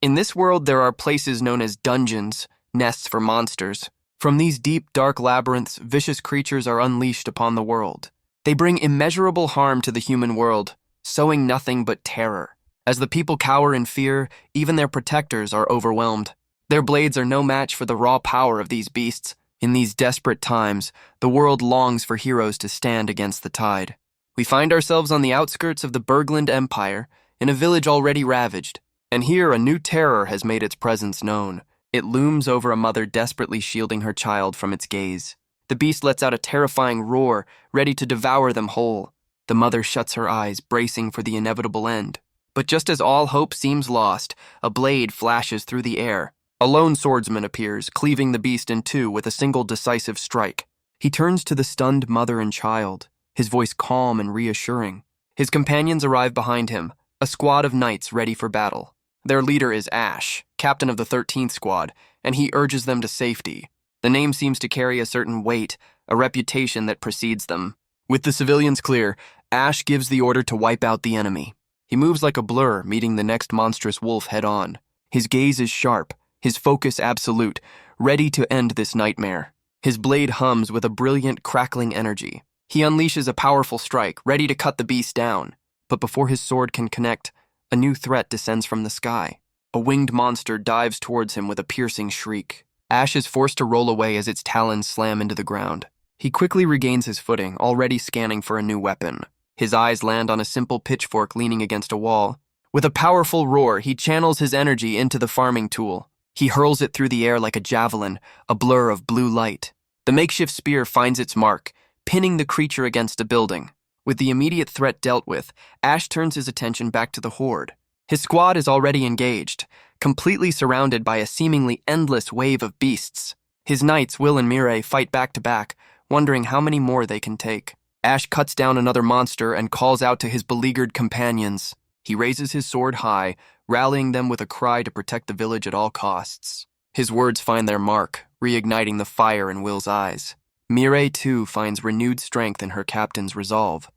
In this world, there are places known as dungeons, nests for monsters. From these deep, dark labyrinths, vicious creatures are unleashed upon the world. They bring immeasurable harm to the human world, sowing nothing but terror. As the people cower in fear, even their protectors are overwhelmed. Their blades are no match for the raw power of these beasts. In these desperate times, the world longs for heroes to stand against the tide. We find ourselves on the outskirts of the Bergland Empire, in a village already ravaged. And here a new terror has made its presence known. It looms over a mother desperately shielding her child from its gaze. The beast lets out a terrifying roar, ready to devour them whole. The mother shuts her eyes, bracing for the inevitable end. But just as all hope seems lost, a blade flashes through the air. A lone swordsman appears, cleaving the beast in two with a single decisive strike. He turns to the stunned mother and child, his voice calm and reassuring. His companions arrive behind him, a squad of knights ready for battle. Their leader is Ash, captain of the 13th Squad, and he urges them to safety. The name seems to carry a certain weight, a reputation that precedes them. With the civilians clear, Ash gives the order to wipe out the enemy. He moves like a blur, meeting the next monstrous wolf head-on. His gaze is sharp, his focus absolute, ready to end this nightmare. His blade hums with a brilliant, crackling energy. He unleashes a powerful strike, ready to cut the beast down. But before his sword can connect, a new threat descends from the sky. A winged monster dives towards him with a piercing shriek. Ash is forced to roll away as its talons slam into the ground. He quickly regains his footing, already scanning for a new weapon. His eyes land on a simple pitchfork leaning against a wall. With a powerful roar, he channels his energy into the farming tool. He hurls it through the air like a javelin, a blur of blue light. The makeshift spear finds its mark, pinning the creature against a building. With the immediate threat dealt with, Ash turns his attention back to the horde. His squad is already engaged, completely surrounded by a seemingly endless wave of beasts. His knights, Will and Miru, fight back to back, wondering how many more they can take. Ash cuts down another monster and calls out to his beleaguered companions. He raises his sword high, rallying them with a cry to protect the village at all costs. His words find their mark, reigniting the fire in Will's eyes. Miru, too, finds renewed strength in her captain's resolve.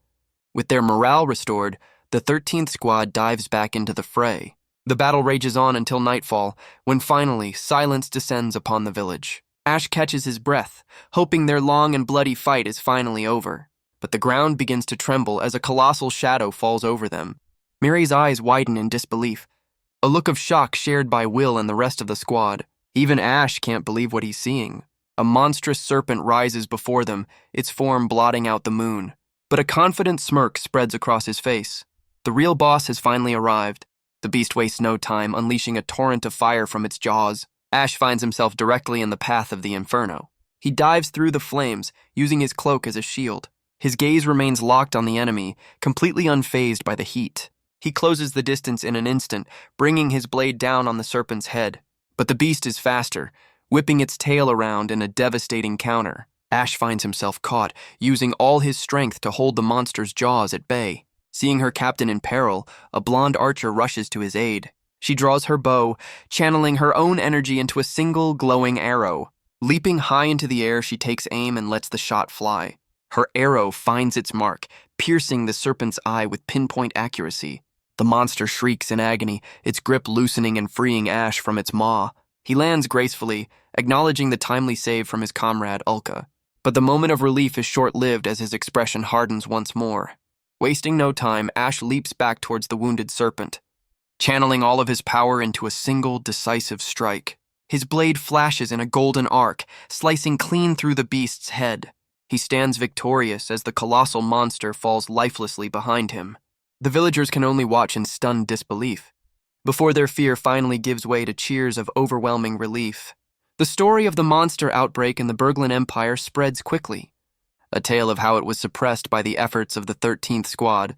With their morale restored, the 13th Squad dives back into the fray. The battle rages on until nightfall, when finally silence descends upon the village. Ash catches his breath, hoping their long and bloody fight is finally over. But the ground begins to tremble as a colossal shadow falls over them. Miru's eyes widen in disbelief, a look of shock shared by Will and the rest of the squad. Even Ash can't believe what he's seeing. A monstrous serpent rises before them, its form blotting out the moon. But a confident smirk spreads across his face. The real boss has finally arrived. The beast wastes no time, unleashing a torrent of fire from its jaws. Ash finds himself directly in the path of the inferno. He dives through the flames, using his cloak as a shield. His gaze remains locked on the enemy, completely unfazed by the heat. He closes the distance in an instant, bringing his blade down on the serpent's head. But the beast is faster, whipping its tail around in a devastating counter. Ash finds himself caught, using all his strength to hold the monster's jaws at bay. Seeing her captain in peril, a blonde archer rushes to his aid. She draws her bow, channeling her own energy into a single glowing arrow. Leaping high into the air, she takes aim and lets the shot fly. Her arrow finds its mark, piercing the serpent's eye with pinpoint accuracy. The monster shrieks in agony, its grip loosening and freeing Ash from its maw. He lands gracefully, acknowledging the timely save from his comrade Ulka. But the moment of relief is short-lived as his expression hardens once more. Wasting no time, Ash leaps back towards the wounded serpent, channeling all of his power into a single, decisive strike. His blade flashes in a golden arc, slicing clean through the beast's head. He stands victorious as the colossal monster falls lifelessly behind him. The villagers can only watch in stunned disbelief, before their fear finally gives way to cheers of overwhelming relief. The story of the monster outbreak in the Bergland Empire spreads quickly, a tale of how it was suppressed by the efforts of the 13th Squad,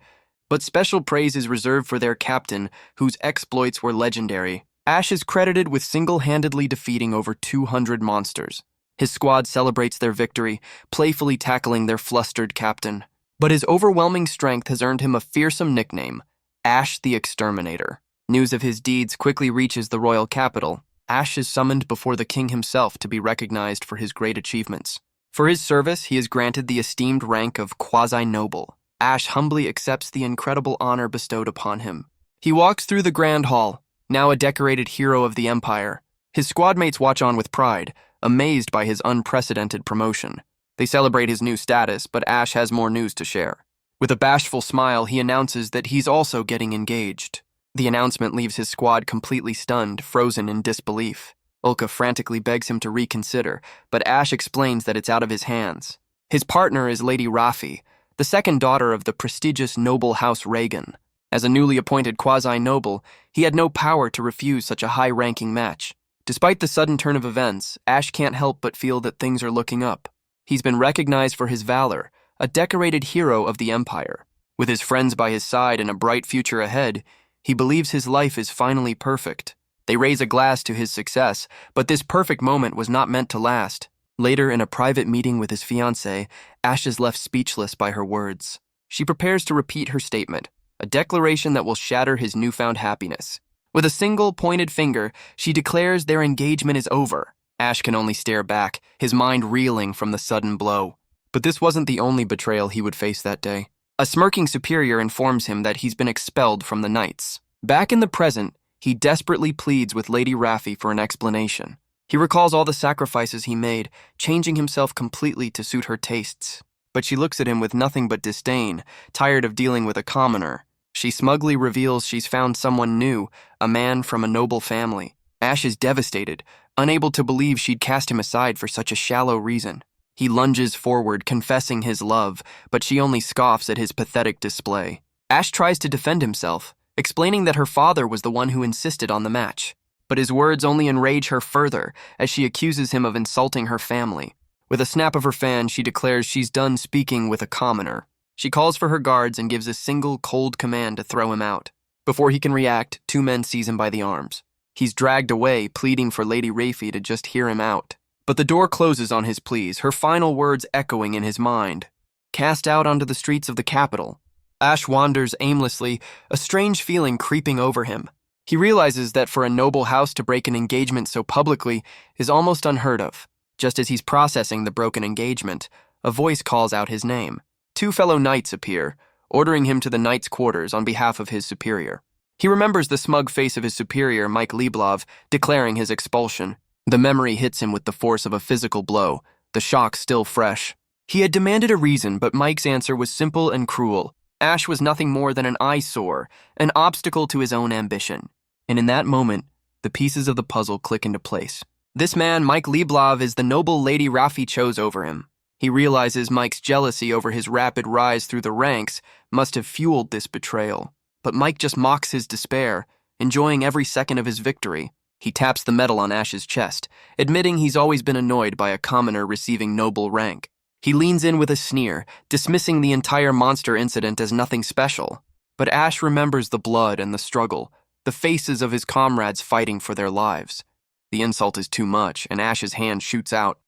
but special praise is reserved for their captain, whose exploits were legendary. Ash is credited with single-handedly defeating over 200 monsters. His squad celebrates their victory, playfully tackling their flustered captain. But his overwhelming strength has earned him a fearsome nickname, Ash the Exterminator. News of his deeds quickly reaches the royal capital. Ash is summoned before the king himself to be recognized for his great achievements. For his service, he is granted the esteemed rank of quasi-noble. Ash humbly accepts the incredible honor bestowed upon him. He walks through the grand hall, now a decorated hero of the Empire. His squadmates watch on with pride, amazed by his unprecedented promotion. They celebrate his new status, but Ash has more news to share. With a bashful smile, he announces that he's also getting engaged. The announcement leaves his squad completely stunned, frozen in disbelief. Ulka frantically begs him to reconsider, but Ash explains that it's out of his hands. His partner is Lady Rafi, the second daughter of the prestigious noble House Reagan. As a newly appointed quasi-noble, he had no power to refuse such a high-ranking match. Despite the sudden turn of events, Ash can't help but feel that things are looking up. He's been recognized for his valor, a decorated hero of the Empire. With his friends by his side and a bright future ahead, he believes his life is finally perfect. They raise a glass to his success, but this perfect moment was not meant to last. Later, in a private meeting with his fiancée, Ash is left speechless by her words. She prepares to repeat her statement, a declaration that will shatter his newfound happiness. With a single pointed finger, she declares their engagement is over. Ash can only stare back, his mind reeling from the sudden blow. But this wasn't the only betrayal he would face that day. A smirking superior informs him that he's been expelled from the Knights. Back in the present, he desperately pleads with Lady Rafi for an explanation. He recalls all the sacrifices he made, changing himself completely to suit her tastes. But she looks at him with nothing but disdain, tired of dealing with a commoner. She smugly reveals she's found someone new, a man from a noble family. Ash is devastated, unable to believe she'd cast him aside for such a shallow reason. He lunges forward, confessing his love, but she only scoffs at his pathetic display. Ash tries to defend himself, explaining that her father was the one who insisted on the match. But his words only enrage her further, as she accuses him of insulting her family. With a snap of her fan, she declares she's done speaking with a commoner. She calls for her guards and gives a single cold command to throw him out. Before he can react, two men seize him by the arms. He's dragged away, pleading for Lady Rafi to just hear him out. But the door closes on his pleas, her final words echoing in his mind. Cast out onto the streets of the capital, Ash wanders aimlessly, a strange feeling creeping over him. He realizes that for a noble house to break an engagement so publicly is almost unheard of. Just as he's processing the broken engagement, a voice calls out his name. Two fellow knights appear, ordering him to the knight's quarters on behalf of his superior. He remembers the smug face of his superior, Mike Leeblav, declaring his expulsion. The memory hits him with the force of a physical blow, the shock still fresh. He had demanded a reason, but Mike's answer was simple and cruel. Ash was nothing more than an eyesore, an obstacle to his own ambition. And in that moment, the pieces of the puzzle click into place. This man, Mike Leeblav, is the noble Lady Rafi chose over him. He realizes Mike's jealousy over his rapid rise through the ranks must have fueled this betrayal. But Mike just mocks his despair, enjoying every second of his victory. He taps the medal on Ash's chest, admitting he's always been annoyed by a commoner receiving noble rank. He leans in with a sneer, dismissing the entire monster incident as nothing special. But Ash remembers the blood and the struggle, the faces of his comrades fighting for their lives. The insult is too much, and Ash's hand shoots out,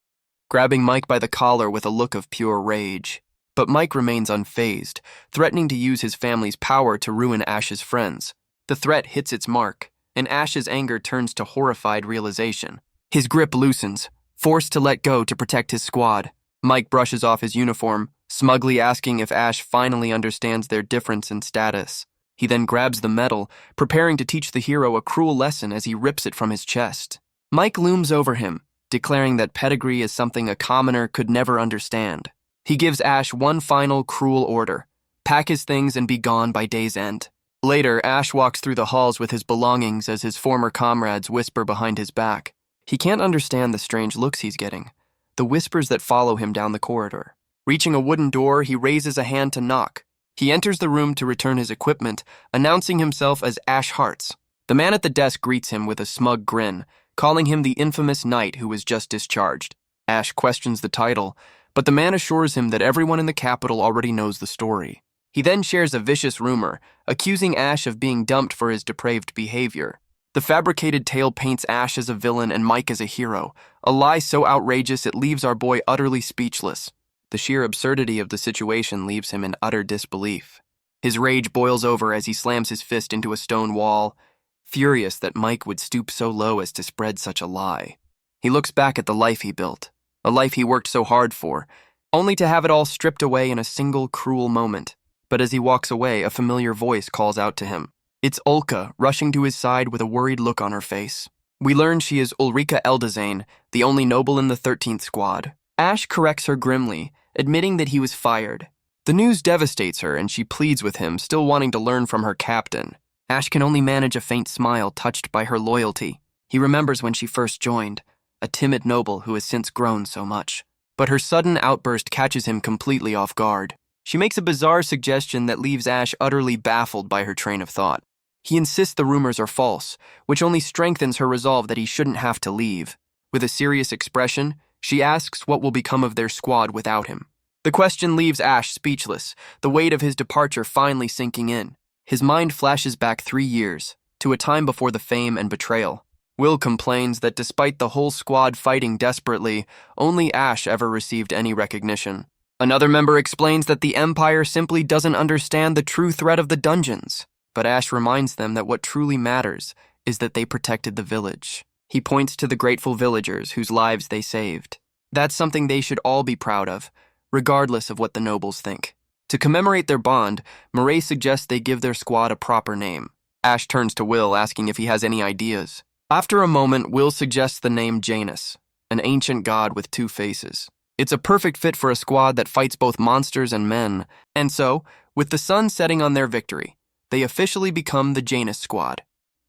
grabbing Mike by the collar with a look of pure rage. But Mike remains unfazed, threatening to use his family's power to ruin Ash's friends. The threat hits its mark, and Ash's anger turns to horrified realization. His grip loosens, forced to let go to protect his squad. Mike brushes off his uniform, smugly asking if Ash finally understands their difference in status. He then grabs the medal, preparing to teach the hero a cruel lesson as he rips it from his chest. Mike looms over him, declaring that pedigree is something a commoner could never understand. He gives Ash one final cruel order: pack his things and be gone by day's end. Later, Ash walks through the halls with his belongings as his former comrades whisper behind his back. He can't understand the strange looks he's getting, the whispers that follow him down the corridor. Reaching a wooden door, he raises a hand to knock. He enters the room to return his equipment, announcing himself as Ash Hartz. The man at the desk greets him with a smug grin, calling him the infamous knight who was just discharged. Ash questions the title, but the man assures him that everyone in the capital already knows the story. He then shares a vicious rumor, accusing Ash of being dumped for his depraved behavior. The fabricated tale paints Ash as a villain and Mike as a hero, a lie so outrageous it leaves our boy utterly speechless. The sheer absurdity of the situation leaves him in utter disbelief. His rage boils over as he slams his fist into a stone wall, furious that Mike would stoop so low as to spread such a lie. He looks back at the life he built, a life he worked so hard for, only to have it all stripped away in a single cruel moment. But as he walks away, a familiar voice calls out to him. It's Ulka, rushing to his side with a worried look on her face. We learn she is Ulrika Eldazane, the only noble in the 13th Squad. Ash corrects her grimly, admitting that he was fired. The news devastates her, and she pleads with him, still wanting to learn from her captain. Ash can only manage a faint smile, touched by her loyalty. He remembers when she first joined, a timid noble who has since grown so much. But her sudden outburst catches him completely off guard. She makes a bizarre suggestion that leaves Ash utterly baffled by her train of thought. He insists the rumors are false, which only strengthens her resolve that he shouldn't have to leave. With a serious expression, she asks what will become of their squad without him. The question leaves Ash speechless, the weight of his departure finally sinking in. His mind flashes back 3 years, to a time before the fame and betrayal. Will complains that despite the whole squad fighting desperately, only Ash ever received any recognition. Another member explains that the Empire simply doesn't understand the true threat of the dungeons. But Ash reminds them that what truly matters is that they protected the village. He points to the grateful villagers whose lives they saved. That's something they should all be proud of, regardless of what the nobles think. To commemorate their bond, Murray suggests they give their squad a proper name. Ash turns to Will, asking if he has any ideas. After a moment, Will suggests the name Janus, an ancient god with 2 faces. It's a perfect fit for a squad that fights both monsters and men, and so, with the sun setting on their victory, they officially become the Janus Squad.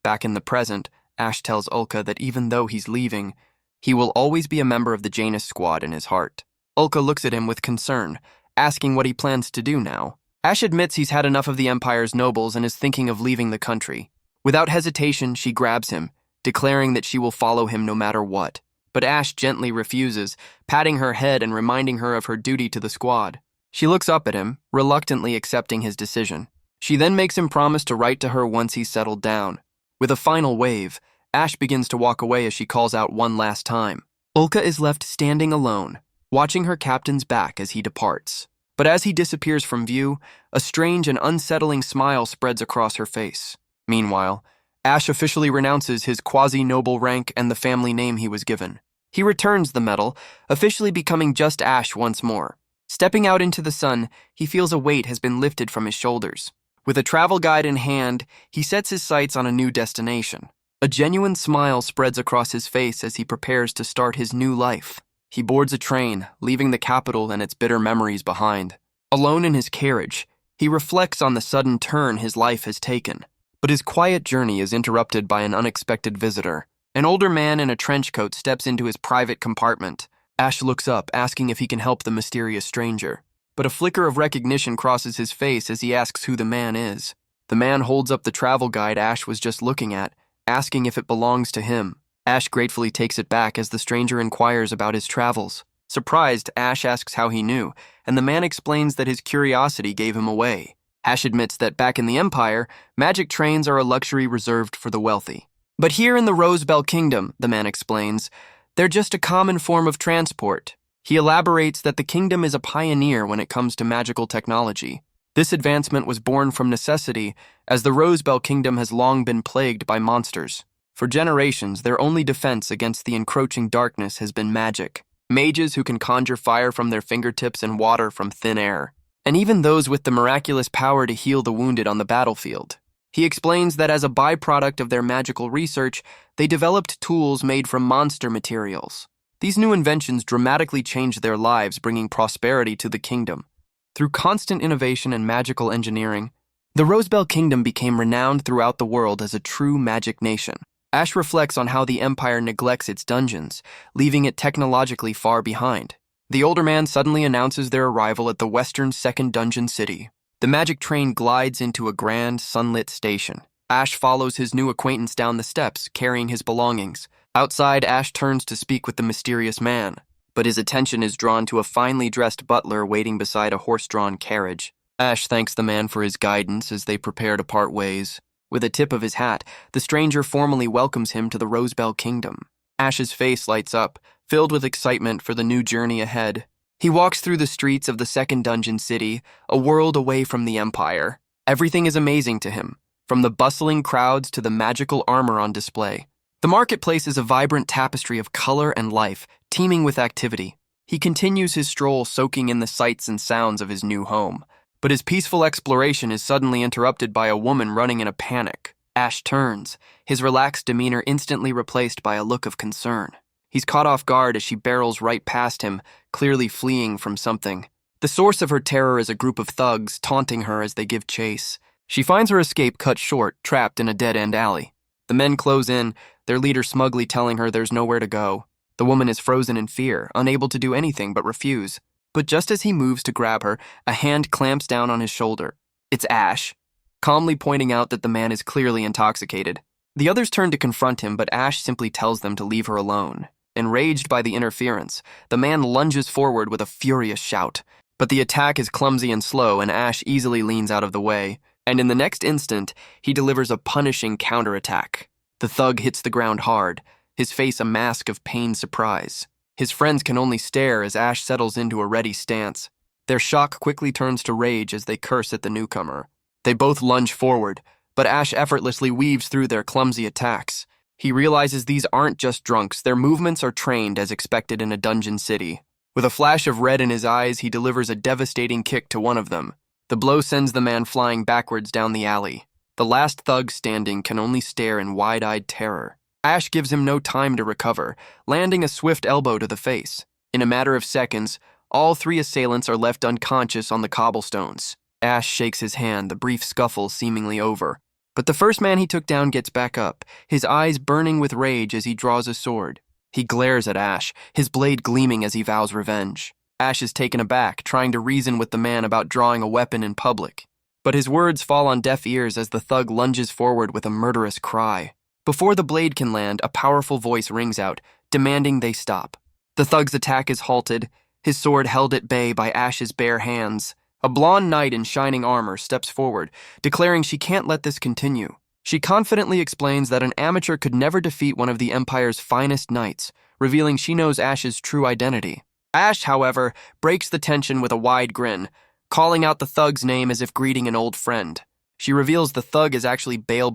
Back in the present, Ash tells Ulka that even though he's leaving, he will always be a member of the Janus Squad in his heart. Ulka looks at him with concern, asking what he plans to do now. Ash admits he's had enough of the Empire's nobles and is thinking of leaving the country. Without hesitation, she grabs him, declaring that she will follow him no matter what. But Ash gently refuses, patting her head and reminding her of her duty to the squad. She looks up at him, reluctantly accepting his decision. She then makes him promise to write to her once he's settled down. With a final wave, Ash begins to walk away as she calls out one last time. Ulka is left standing alone, watching her captain's back as he departs. But as he disappears from view, a strange and unsettling smile spreads across her face. Meanwhile, Ash officially renounces his quasi-noble rank and the family name he was given. He returns the medal, officially becoming just Ash once more. Stepping out into the sun, he feels a weight has been lifted from his shoulders. With a travel guide in hand, he sets his sights on a new destination. A genuine smile spreads across his face as he prepares to start his new life. He boards a train, leaving the capital and its bitter memories behind. Alone in his carriage, he reflects on the sudden turn his life has taken. But his quiet journey is interrupted by an unexpected visitor. An older man in a trench coat steps into his private compartment. Ash looks up, asking if he can help the mysterious stranger. But a flicker of recognition crosses his face as he asks who the man is. The man holds up the travel guide Ash was just looking at, asking if it belongs to him. Ash gratefully takes it back as the stranger inquires about his travels. Surprised, Ash asks how he knew, and the man explains that his curiosity gave him away. Ash admits that back in the Empire, magic trains are a luxury reserved for the wealthy. But here in the Rosebell Kingdom, the man explains, they're just a common form of transport. He elaborates that the kingdom is a pioneer when it comes to magical technology. This advancement was born from necessity, as the Rosebell Kingdom has long been plagued by monsters. For generations, their only defense against the encroaching darkness has been magic. Mages who can conjure fire from their fingertips and water from thin air. And even those with the miraculous power to heal the wounded on the battlefield. He explains that as a byproduct of their magical research, they developed tools made from monster materials. These new inventions dramatically changed their lives, bringing prosperity to the kingdom. Through constant innovation and magical engineering, the Rosebell Kingdom became renowned throughout the world as a true magic nation. Ash reflects on how the Empire neglects its dungeons, leaving it technologically far behind. The older man suddenly announces their arrival at the western second dungeon city. The magic train glides into a grand, sunlit station. Ash follows his new acquaintance down the steps, carrying his belongings. Outside, Ash turns to speak with the mysterious man, but his attention is drawn to a finely dressed butler waiting beside a horse-drawn carriage. Ash thanks the man for his guidance as they prepare to part ways. With a tip of his hat, the stranger formally welcomes him to the Rosebell Kingdom. Ash's face lights up, filled with excitement for the new journey ahead. He walks through the streets of the second dungeon city, a world away from the Empire. Everything is amazing to him, from the bustling crowds to the magical armor on display. The marketplace is a vibrant tapestry of color and life, teeming with activity. He continues his stroll, soaking in the sights and sounds of his new home. But his peaceful exploration is suddenly interrupted by a woman running in a panic. Ash turns, his relaxed demeanor instantly replaced by a look of concern. He's caught off guard as she barrels right past him, clearly fleeing from something. The source of her terror is a group of thugs taunting her as they give chase. She finds her escape cut short, trapped in a dead-end alley. The men close in, their leader smugly telling her there's nowhere to go. The woman is frozen in fear, unable to do anything but refuse. But just as he moves to grab her, a hand clamps down on his shoulder. It's Ash, calmly pointing out that the man is clearly intoxicated. The others turn to confront him, but Ash simply tells them to leave her alone. Enraged by the interference, the man lunges forward with a furious shout. But the attack is clumsy and slow, and Ash easily leans out of the way. And in the next instant, he delivers a punishing counterattack. The thug hits the ground hard, his face a mask of pained surprise. His friends can only stare as Ash settles into a ready stance. Their shock quickly turns to rage as they curse at the newcomer. They both lunge forward, but Ash effortlessly weaves through their clumsy attacks. He realizes these aren't just drunks, their movements are trained as expected in a dungeon city. With a flash of red in his eyes, he delivers a devastating kick to one of them. The blow sends the man flying backwards down the alley. The last thug standing can only stare in wide-eyed terror. Ash gives him no time to recover, landing a swift elbow to the face. In a matter of seconds, all three assailants are left unconscious on the cobblestones. Ash shakes his hand, the brief scuffle seemingly over. But the first man he took down gets back up, his eyes burning with rage as he draws a sword. He glares at Ash, his blade gleaming as he vows revenge. Ash is taken aback, trying to reason with the man about drawing a weapon in public. But his words fall on deaf ears as the thug lunges forward with a murderous cry. Before the blade can land, a powerful voice rings out, demanding they stop. The thug's attack is halted, his sword held at bay by Ash's bare hands. A blonde knight in shining armor steps forward, declaring she can't let this continue. She confidently explains that an amateur could never defeat one of the Empire's finest knights, revealing she knows Ash's true identity. Ash, however, breaks the tension with a wide grin, calling out the thug's name as if greeting an old friend. She reveals the thug is actually Bale,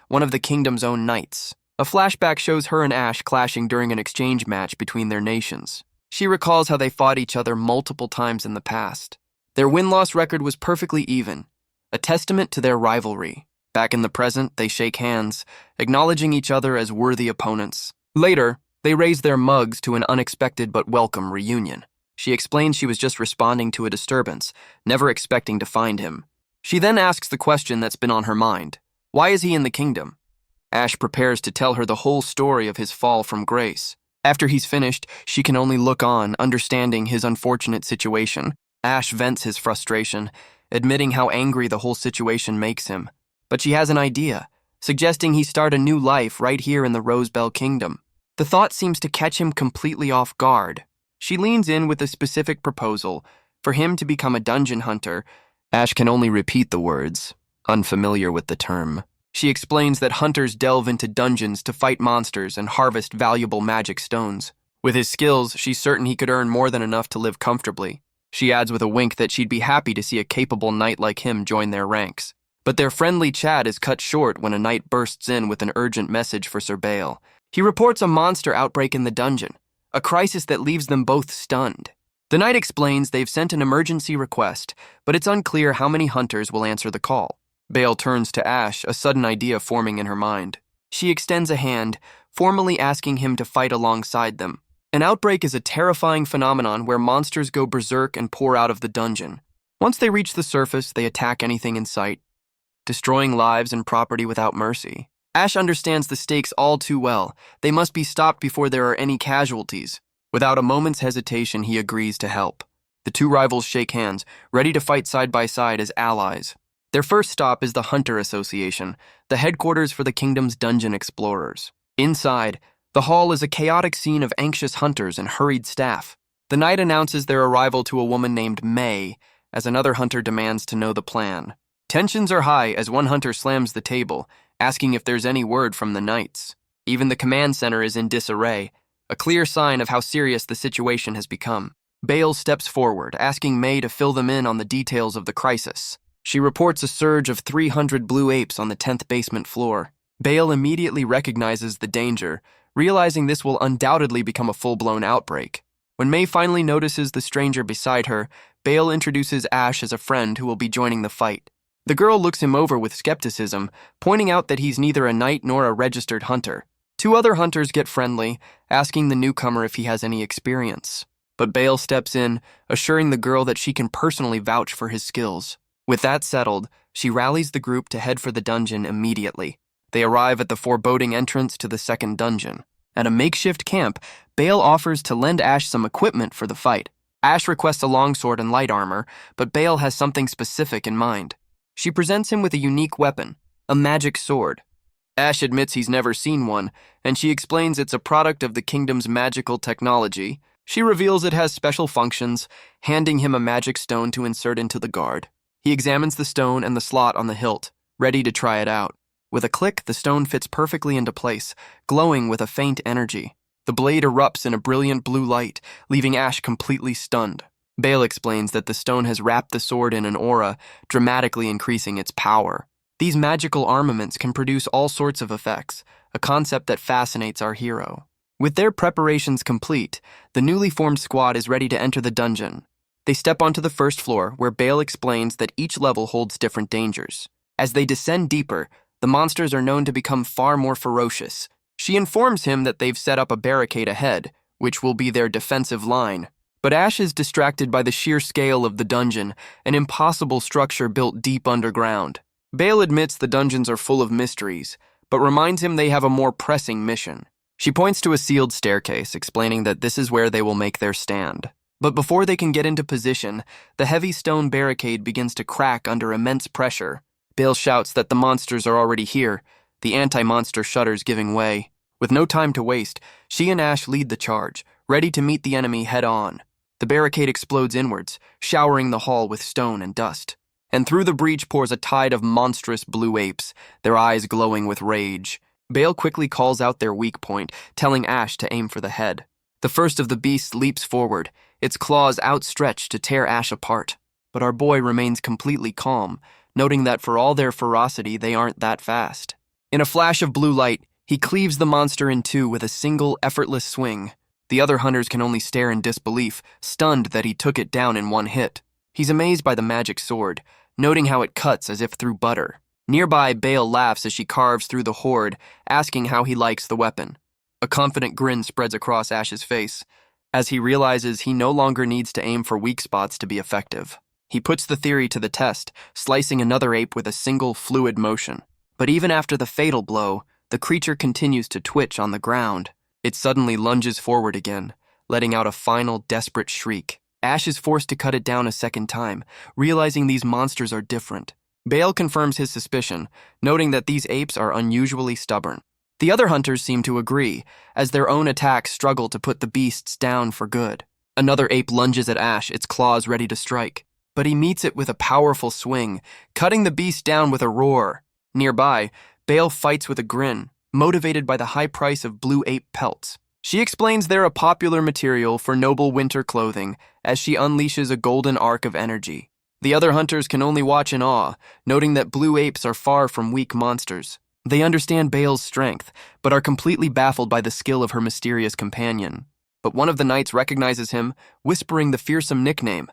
one of the kingdom's own knights. A flashback shows her and Ash clashing during an exchange match between their nations. She recalls how they fought each other multiple times in the past. Their win-loss record was perfectly even, a testament to their rivalry. Back in the present, they shake hands, acknowledging each other as worthy opponents. Later, they raise their mugs to an unexpected but welcome reunion. She explains she was just responding to a disturbance, never expecting to find him. She then asks the question that's been on her mind. Why is he in the kingdom? Ash prepares to tell her the whole story of his fall from grace. After he's finished, she can only look on, understanding his unfortunate situation. Ash vents his frustration, admitting how angry the whole situation makes him. But she has an idea, suggesting he start a new life right here in the Rosebell kingdom. The thought seems to catch him completely off guard. She leans in with a specific proposal, for him to become a dungeon hunter. Ash can only repeat the words, unfamiliar with the term. She explains that hunters delve into dungeons to fight monsters and harvest valuable magic stones. With his skills, she's certain he could earn more than enough to live comfortably. She adds with a wink that she'd be happy to see a capable knight like him join their ranks. But their friendly chat is cut short when a knight bursts in with an urgent message for Sir Bale. He reports a monster outbreak in the dungeon, a crisis that leaves them both stunned. The knight explains they've sent an emergency request, but it's unclear how many hunters will answer the call. Bale turns to Ash, a sudden idea forming in her mind. She extends a hand, formally asking him to fight alongside them. An outbreak is a terrifying phenomenon where monsters go berserk and pour out of the dungeon. Once they reach the surface, they attack anything in sight, destroying lives and property without mercy. Ash understands the stakes all too well. They must be stopped before there are any casualties. Without a moment's hesitation, he agrees to help. The two rivals shake hands, ready to fight side by side as allies. Their first stop is the Hunter Association, the headquarters for the kingdom's dungeon explorers. Inside, the hall is a chaotic scene of anxious hunters and hurried staff. The knight announces their arrival to a woman named May, as another hunter demands to know the plan. Tensions are high as one hunter slams the table, asking if there's any word from the knights. Even the command center is in disarray, a clear sign of how serious the situation has become. Bale steps forward, asking May to fill them in on the details of the crisis. She reports a surge of 300 blue apes on the 10th basement floor. Bale immediately recognizes the danger, realizing this will undoubtedly become a full-blown outbreak. When May finally notices the stranger beside her, Bale introduces Ash as a friend who will be joining the fight. The girl looks him over with skepticism, pointing out that he's neither a knight nor a registered hunter. Two other hunters get friendly, asking the newcomer if he has any experience. But Bale steps in, assuring the girl that she can personally vouch for his skills. With that settled, she rallies the group to head for the dungeon immediately. They arrive at the foreboding entrance to the second dungeon. At a makeshift camp, Bale offers to lend Ash some equipment for the fight. Ash requests a longsword and light armor, but Bale has something specific in mind. She presents him with a unique weapon, a magic sword. Ash admits he's never seen one, and she explains it's a product of the kingdom's magical technology. She reveals it has special functions, handing him a magic stone to insert into the guard. He examines the stone and the slot on the hilt, ready to try it out. With a click, the stone fits perfectly into place, glowing with a faint energy. The blade erupts in a brilliant blue light, leaving Ash completely stunned. Bale explains that the stone has wrapped the sword in an aura, dramatically increasing its power. These magical armaments can produce all sorts of effects, a concept that fascinates our hero. With their preparations complete, the newly formed squad is ready to enter the dungeon. They step onto the first floor, where Bale explains that each level holds different dangers. As they descend deeper, the monsters are known to become far more ferocious. She informs him that they've set up a barricade ahead, which will be their defensive line. But Ash is distracted by the sheer scale of the dungeon, an impossible structure built deep underground. Bale admits the dungeons are full of mysteries, but reminds him they have a more pressing mission. She points to a sealed staircase, explaining that this is where they will make their stand. But before they can get into position, the heavy stone barricade begins to crack under immense pressure. Bale shouts that the monsters are already here, the anti-monster shutters giving way. With no time to waste, she and Ash lead the charge, ready to meet the enemy head-on. The barricade explodes inwards, showering the hall with stone and dust. And through the breach pours a tide of monstrous blue apes, their eyes glowing with rage. Bale quickly calls out their weak point, telling Ash to aim for the head. The first of the beasts leaps forward, its claws outstretched to tear Ash apart. But our boy remains completely calm, noting that for all their ferocity, they aren't that fast. In a flash of blue light, he cleaves the monster in two with a single, effortless swing. The other hunters can only stare in disbelief, stunned that he took it down in one hit. He's amazed by the magic sword, noting how it cuts as if through butter. Nearby, Bale laughs as she carves through the horde, asking how he likes the weapon. A confident grin spreads across Ash's face, as he realizes he no longer needs to aim for weak spots to be effective. He puts the theory to the test, slicing another ape with a single fluid motion. But even after the fatal blow, the creature continues to twitch on the ground. It suddenly lunges forward again, letting out a final desperate shriek. Ash is forced to cut it down a second time, realizing these monsters are different. Bale confirms his suspicion, noting that these apes are unusually stubborn. The other hunters seem to agree, as their own attacks struggle to put the beasts down for good. Another ape lunges at Ash, its claws ready to strike. But he meets it with a powerful swing, cutting the beast down with a roar. Nearby, Bale fights with a grin, motivated by the high price of blue ape pelts. She explains they're a popular material for noble winter clothing as she unleashes a golden arc of energy. The other hunters can only watch in awe, noting that blue apes are far from weak monsters. They understand Bale's strength, but are completely baffled by the skill of her mysterious companion. But one of the knights recognizes him, whispering the fearsome nickname,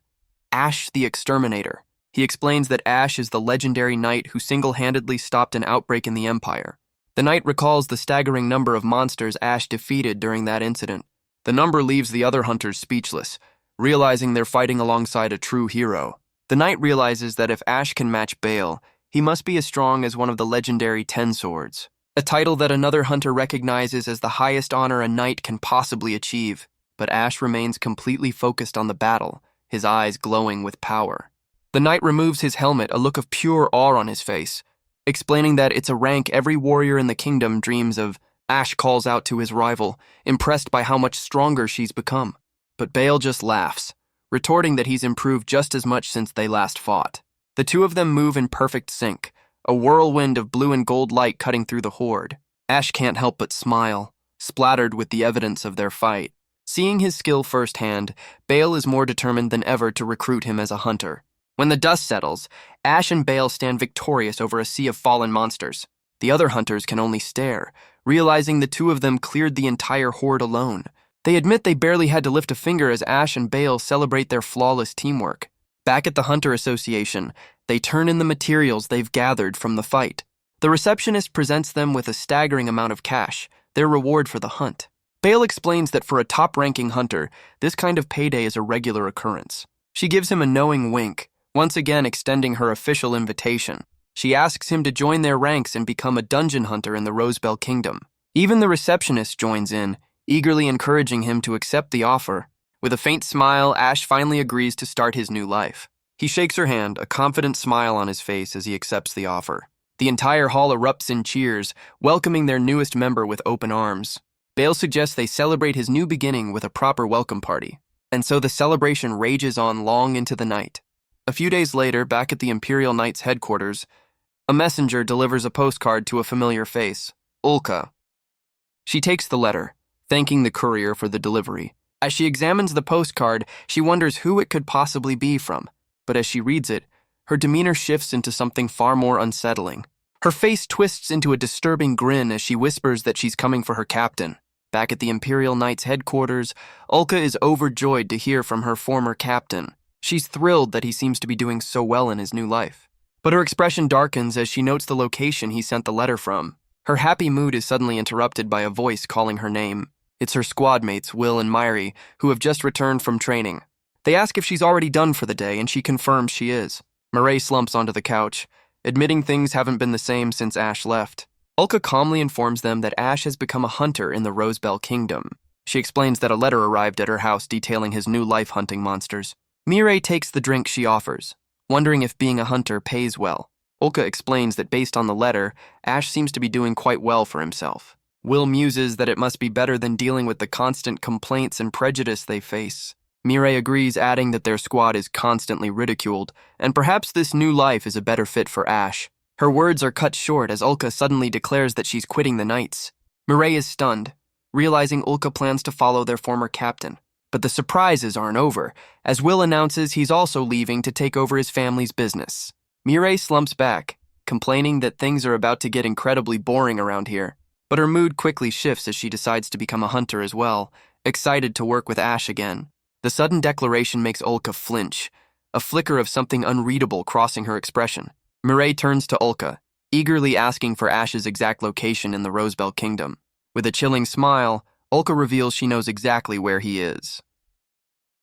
Ash the Exterminator. He explains that Ash is the legendary knight who single-handedly stopped an outbreak in the Empire. The knight recalls the staggering number of monsters Ash defeated during that incident. The number leaves the other hunters speechless, realizing they're fighting alongside a true hero. The knight realizes that if Ash can match Bale, he must be as strong as one of the legendary 10 Swords, a title that another hunter recognizes as the highest honor a knight can possibly achieve. But Ash remains completely focused on the battle, his eyes glowing with power. The knight removes his helmet, a look of pure awe on his face, explaining that it's a rank every warrior in the kingdom dreams of. Ash calls out to his rival, impressed by how much stronger she's become. But Bale just laughs, retorting that he's improved just as much since they last fought. The two of them move in perfect sync, a whirlwind of blue and gold light cutting through the horde. Ash can't help but smile, splattered with the evidence of their fight. Seeing his skill firsthand, Bale is more determined than ever to recruit him as a hunter. When the dust settles, Ash and Bale stand victorious over a sea of fallen monsters. The other hunters can only stare, realizing the two of them cleared the entire horde alone. They admit they barely had to lift a finger as Ash and Bale celebrate their flawless teamwork. Back at the Hunter Association, they turn in the materials they've gathered from the fight. The receptionist presents them with a staggering amount of cash, their reward for the hunt. Bale explains that for a top-ranking hunter, this kind of payday is a regular occurrence. She gives him a knowing wink, once again extending her official invitation. She asks him to join their ranks and become a dungeon hunter in the Rosebell Kingdom. Even the receptionist joins in, eagerly encouraging him to accept the offer. With a faint smile, Ash finally agrees to start his new life. He shakes her hand, a confident smile on his face as he accepts the offer. The entire hall erupts in cheers, welcoming their newest member with open arms. Bale suggests they celebrate his new beginning with a proper welcome party, and so the celebration rages on long into the night. A few days later, back at the Imperial Knights' headquarters, a messenger delivers a postcard to a familiar face, Ulka. She takes the letter, thanking the courier for the delivery. As she examines the postcard, she wonders who it could possibly be from, but as she reads it, her demeanor shifts into something far more unsettling. Her face twists into a disturbing grin as she whispers that she's coming for her captain. Back at the Imperial Knights' headquarters, Ulka is overjoyed to hear from her former captain. She's thrilled that he seems to be doing so well in his new life. But her expression darkens as she notes the location he sent the letter from. Her happy mood is suddenly interrupted by a voice calling her name. It's her squad mates, Will and Miru, who have just returned from training. They ask if she's already done for the day, and she confirms she is. Miru slumps onto the couch, admitting things haven't been the same since Ash left. Ulka calmly informs them that Ash has become a hunter in the Rosebell Kingdom. She explains that a letter arrived at her house detailing his new life hunting monsters. Miru takes the drink she offers, wondering if being a hunter pays well. Ulka explains that based on the letter, Ash seems to be doing quite well for himself. Will muses that it must be better than dealing with the constant complaints and prejudice they face. Miru agrees, adding that their squad is constantly ridiculed, and perhaps this new life is a better fit for Ash. Her words are cut short as Ulka suddenly declares that she's quitting the Knights. Miru is stunned, realizing Ulka plans to follow their former captain. But the surprises aren't over, as Will announces he's also leaving to take over his family's business. Miru slumps back, complaining that things are about to get incredibly boring around here. But her mood quickly shifts as she decides to become a hunter as well, excited to work with Ash again. The sudden declaration makes Ulka flinch, a flicker of something unreadable crossing her expression. Miru turns to Ulka, eagerly asking for Ash's exact location in the Rosebell Kingdom. With a chilling smile, Ulka reveals she knows exactly where he is.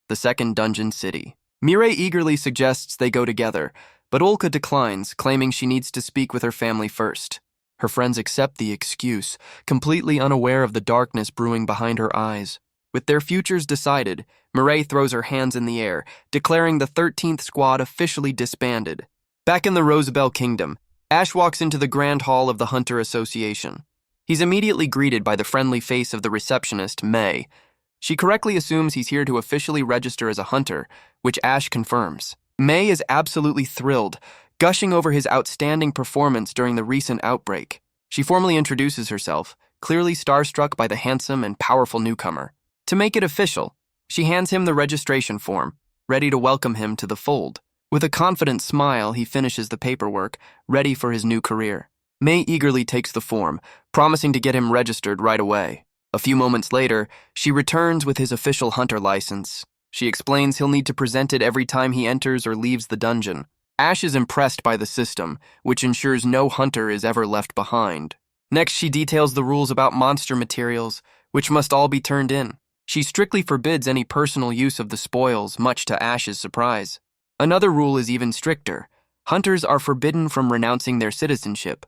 The second dungeon city. Miru eagerly suggests they go together, but Ulka declines, claiming she needs to speak with her family first. Her friends accept the excuse, completely unaware of the darkness brewing behind her eyes. With their futures decided, Miru throws her hands in the air, declaring the 13th Squad officially disbanded. Back in the Rosebell Kingdom, Ash walks into the Grand Hall of the Hunter Association. He's immediately greeted by the friendly face of the receptionist, May. She correctly assumes he's here to officially register as a hunter, which Ash confirms. May is absolutely thrilled, gushing over his outstanding performance during the recent outbreak. She formally introduces herself, clearly starstruck by the handsome and powerful newcomer. To make it official, she hands him the registration form, ready to welcome him to the fold. With a confident smile, he finishes the paperwork, ready for his new career. May eagerly takes the form, promising to get him registered right away. A few moments later, she returns with his official hunter license. She explains he'll need to present it every time he enters or leaves the dungeon. Ash is impressed by the system, which ensures no hunter is ever left behind. Next, she details the rules about monster materials, which must all be turned in. She strictly forbids any personal use of the spoils, much to Ash's surprise. Another rule is even stricter. Hunters are forbidden from renouncing their citizenship.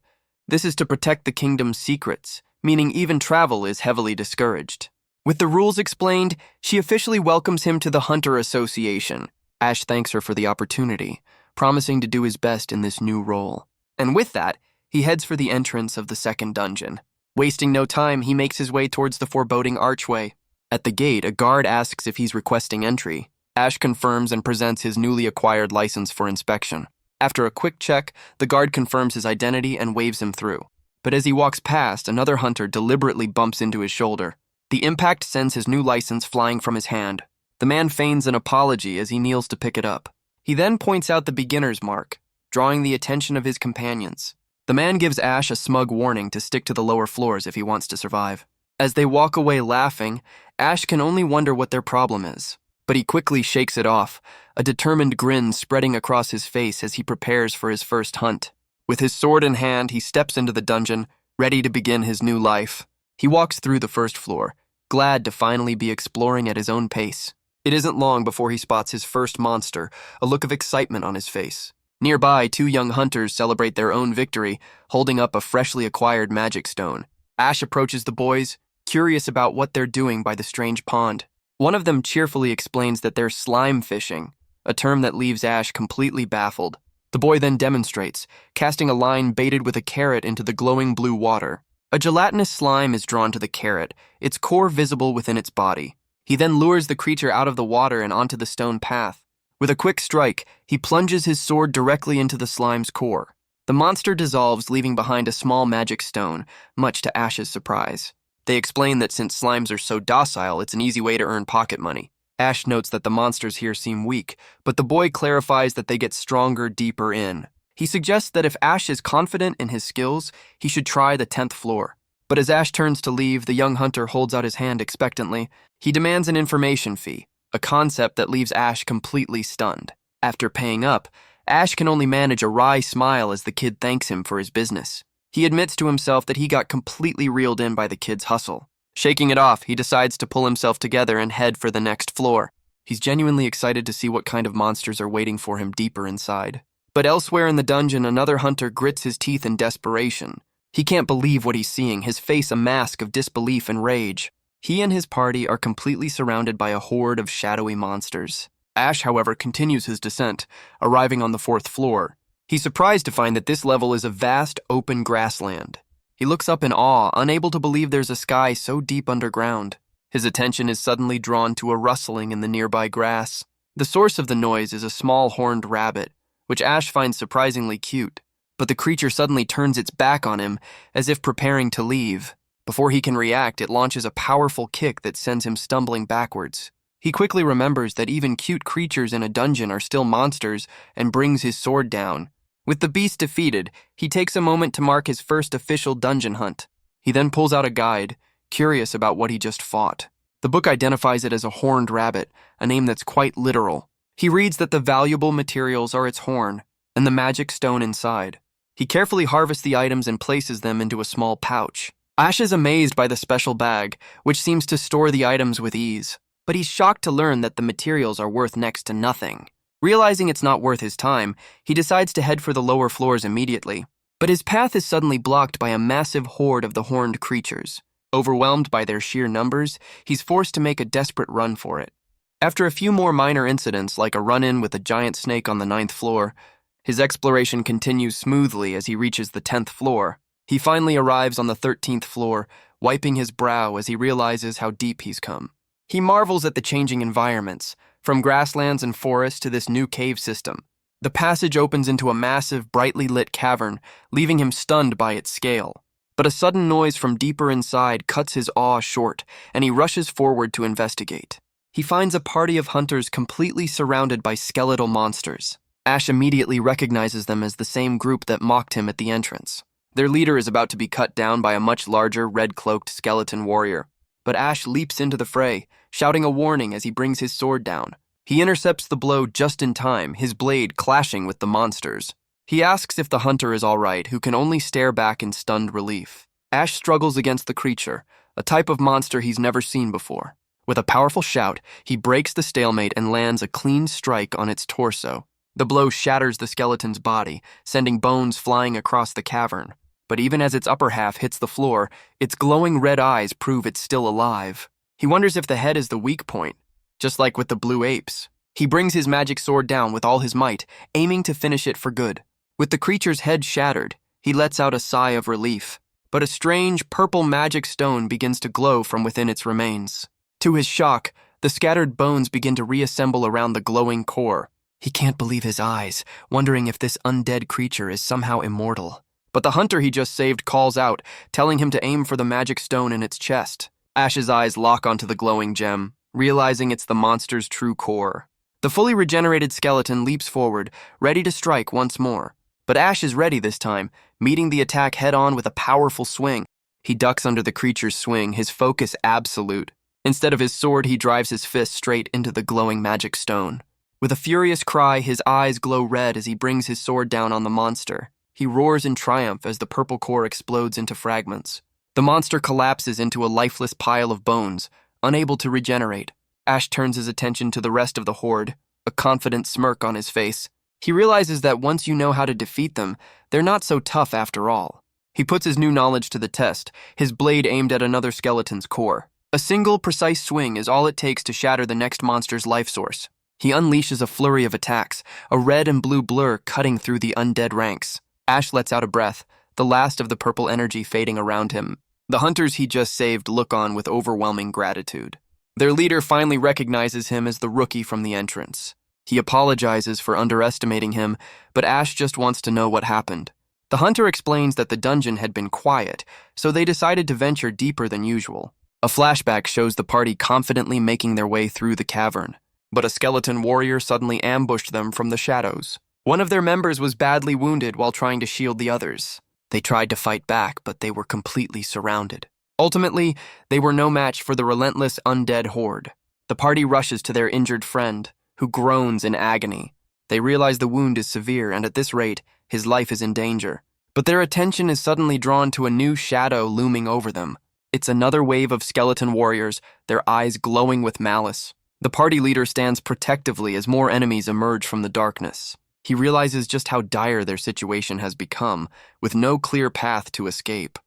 This is to protect the kingdom's secrets, meaning even travel is heavily discouraged. With the rules explained, she officially welcomes him to the Hunter Association. Ash thanks her for the opportunity, promising to do his best in this new role. And with that, he heads for the entrance of the second dungeon. Wasting no time, he makes his way towards the foreboding archway. At the gate, a guard asks if he's requesting entry. Ash confirms and presents his newly acquired license for inspection. After a quick check, the guard confirms his identity and waves him through. But as he walks past, another hunter deliberately bumps into his shoulder. The impact sends his new license flying from his hand. The man feigns an apology as he kneels to pick it up. He then points out the beginner's mark, drawing the attention of his companions. The man gives Ash a smug warning to stick to the lower floors if he wants to survive. As they walk away laughing, Ash can only wonder what their problem is. but he quickly shakes it off, a determined grin spreading across his face as he prepares for his first hunt. With his sword in hand, he steps into the dungeon, ready to begin his new life. He walks through the first floor, glad to finally be exploring at his own pace. It isn't long before he spots his first monster, a look of excitement on his face. Nearby, two young hunters celebrate their own victory, holding up a freshly acquired magic stone. Ash approaches the boys, curious about what they're doing by the strange pond. One of them cheerfully explains that they're slime fishing, a term that leaves Ash completely baffled. The boy then demonstrates, casting a line baited with a carrot into the glowing blue water. A gelatinous slime is drawn to the carrot, its core visible within its body. He then lures the creature out of the water and onto the stone path. With a quick strike, he plunges his sword directly into the slime's core. The monster dissolves, leaving behind a small magic stone, much to Ash's surprise. They explain that since slimes are so docile, it's an easy way to earn pocket money. Ash notes that the monsters here seem weak, but the boy clarifies that they get stronger deeper in. He suggests that if Ash is confident in his skills, he should try the 10th floor. But as Ash turns to leave, the young hunter holds out his hand expectantly. He demands an information fee, a concept that leaves Ash completely stunned. After paying up, Ash can only manage a wry smile as the kid thanks him for his business. He admits to himself that he got completely reeled in by the kid's hustle. Shaking it off, he decides to pull himself together and head for the next floor. He's genuinely excited to see what kind of monsters are waiting for him deeper inside. But elsewhere in the dungeon, another hunter grits his teeth in desperation. He can't believe what he's seeing, his face a mask of disbelief and rage. He and his party are completely surrounded by a horde of shadowy monsters. Ash, however, continues his descent, arriving on the 4th floor. He's surprised to find that this level is a vast, open grassland. He looks up in awe, unable to believe there's a sky so deep underground. His attention is suddenly drawn to a rustling in the nearby grass. The source of the noise is a small horned rabbit, which Ash finds surprisingly cute. But the creature suddenly turns its back on him, as if preparing to leave. Before he can react, it launches a powerful kick that sends him stumbling backwards. He quickly remembers that even cute creatures in a dungeon are still monsters and brings his sword down. With the beast defeated, he takes a moment to mark his first official dungeon hunt. He then pulls out a guide, curious about what he just fought. The book identifies it as a horned rabbit, a name that's quite literal. He reads that the valuable materials are its horn and the magic stone inside. He carefully harvests the items and places them into a small pouch. Ash is amazed by the special bag, which seems to store the items with ease. But he's shocked to learn that the materials are worth next to nothing. Realizing it's not worth his time, he decides to head for the lower floors immediately. But his path is suddenly blocked by a massive horde of the horned creatures. Overwhelmed by their sheer numbers, he's forced to make a desperate run for it. After a few more minor incidents, like a run-in with a giant snake on the 9th floor, his exploration continues smoothly as he reaches the 10th floor. He finally arrives on the 13th floor, wiping his brow as he realizes how deep he's come. He marvels at the changing environments, from grasslands and forests to this new cave system. The passage opens into a massive, brightly lit cavern, leaving him stunned by its scale. But a sudden noise from deeper inside cuts his awe short, and he rushes forward to investigate. He finds a party of hunters completely surrounded by skeletal monsters. Ash immediately recognizes them as the same group that mocked him at the entrance. Their leader is about to be cut down by a much larger, red-cloaked skeleton warrior. But Ash leaps into the fray, shouting a warning as he brings his sword down. He intercepts the blow just in time, his blade clashing with the monsters. He asks if the hunter is all right, who can only stare back in stunned relief. Ash struggles against the creature, a type of monster he's never seen before. With a powerful shout, he breaks the stalemate and lands a clean strike on its torso. The blow shatters the skeleton's body, sending bones flying across the cavern. But even as its upper half hits the floor, its glowing red eyes prove it's still alive. He wonders if the head is the weak point, just like with the blue apes. He brings his magic sword down with all his might, aiming to finish it for good. With the creature's head shattered, he lets out a sigh of relief. But a strange, purple magic stone begins to glow from within its remains. To his shock, the scattered bones begin to reassemble around the glowing core. He can't believe his eyes, wondering if this undead creature is somehow immortal. But the hunter he just saved calls out, telling him to aim for the magic stone in its chest. Ash's eyes lock onto the glowing gem, realizing it's the monster's true core. The fully regenerated skeleton leaps forward, ready to strike once more. But Ash is ready this time, meeting the attack head-on with a powerful swing. He ducks under the creature's swing, his focus absolute. Instead of his sword, he drives his fist straight into the glowing magic stone. With a furious cry, his eyes glow red as he brings his sword down on the monster. He roars in triumph as the purple core explodes into fragments. The monster collapses into a lifeless pile of bones, unable to regenerate. Ash turns his attention to the rest of the horde, a confident smirk on his face. He realizes that once you know how to defeat them, they're not so tough after all. He puts his new knowledge to the test, his blade aimed at another skeleton's core. A single, precise swing is all it takes to shatter the next monster's life source. He unleashes a flurry of attacks, a red and blue blur cutting through the undead ranks. Ash lets out a breath, the last of the purple energy fading around him. The hunters he just saved look on with overwhelming gratitude. Their leader finally recognizes him as the rookie from the entrance. He apologizes for underestimating him, but Ash just wants to know what happened. The hunter explains that the dungeon had been quiet, so they decided to venture deeper than usual. A flashback shows the party confidently making their way through the cavern, but a skeleton warrior suddenly ambushed them from the shadows. One of their members was badly wounded while trying to shield the others. They tried to fight back, but they were completely surrounded. Ultimately, they were no match for the relentless undead horde. The party rushes to their injured friend, who groans in agony. They realize the wound is severe, and at this rate, his life is in danger. But their attention is suddenly drawn to a new shadow looming over them. It's another wave of skeleton warriors, their eyes glowing with malice. The party leader stands protectively as more enemies emerge from the darkness. He realizes just how dire their situation has become, with no clear path to escape.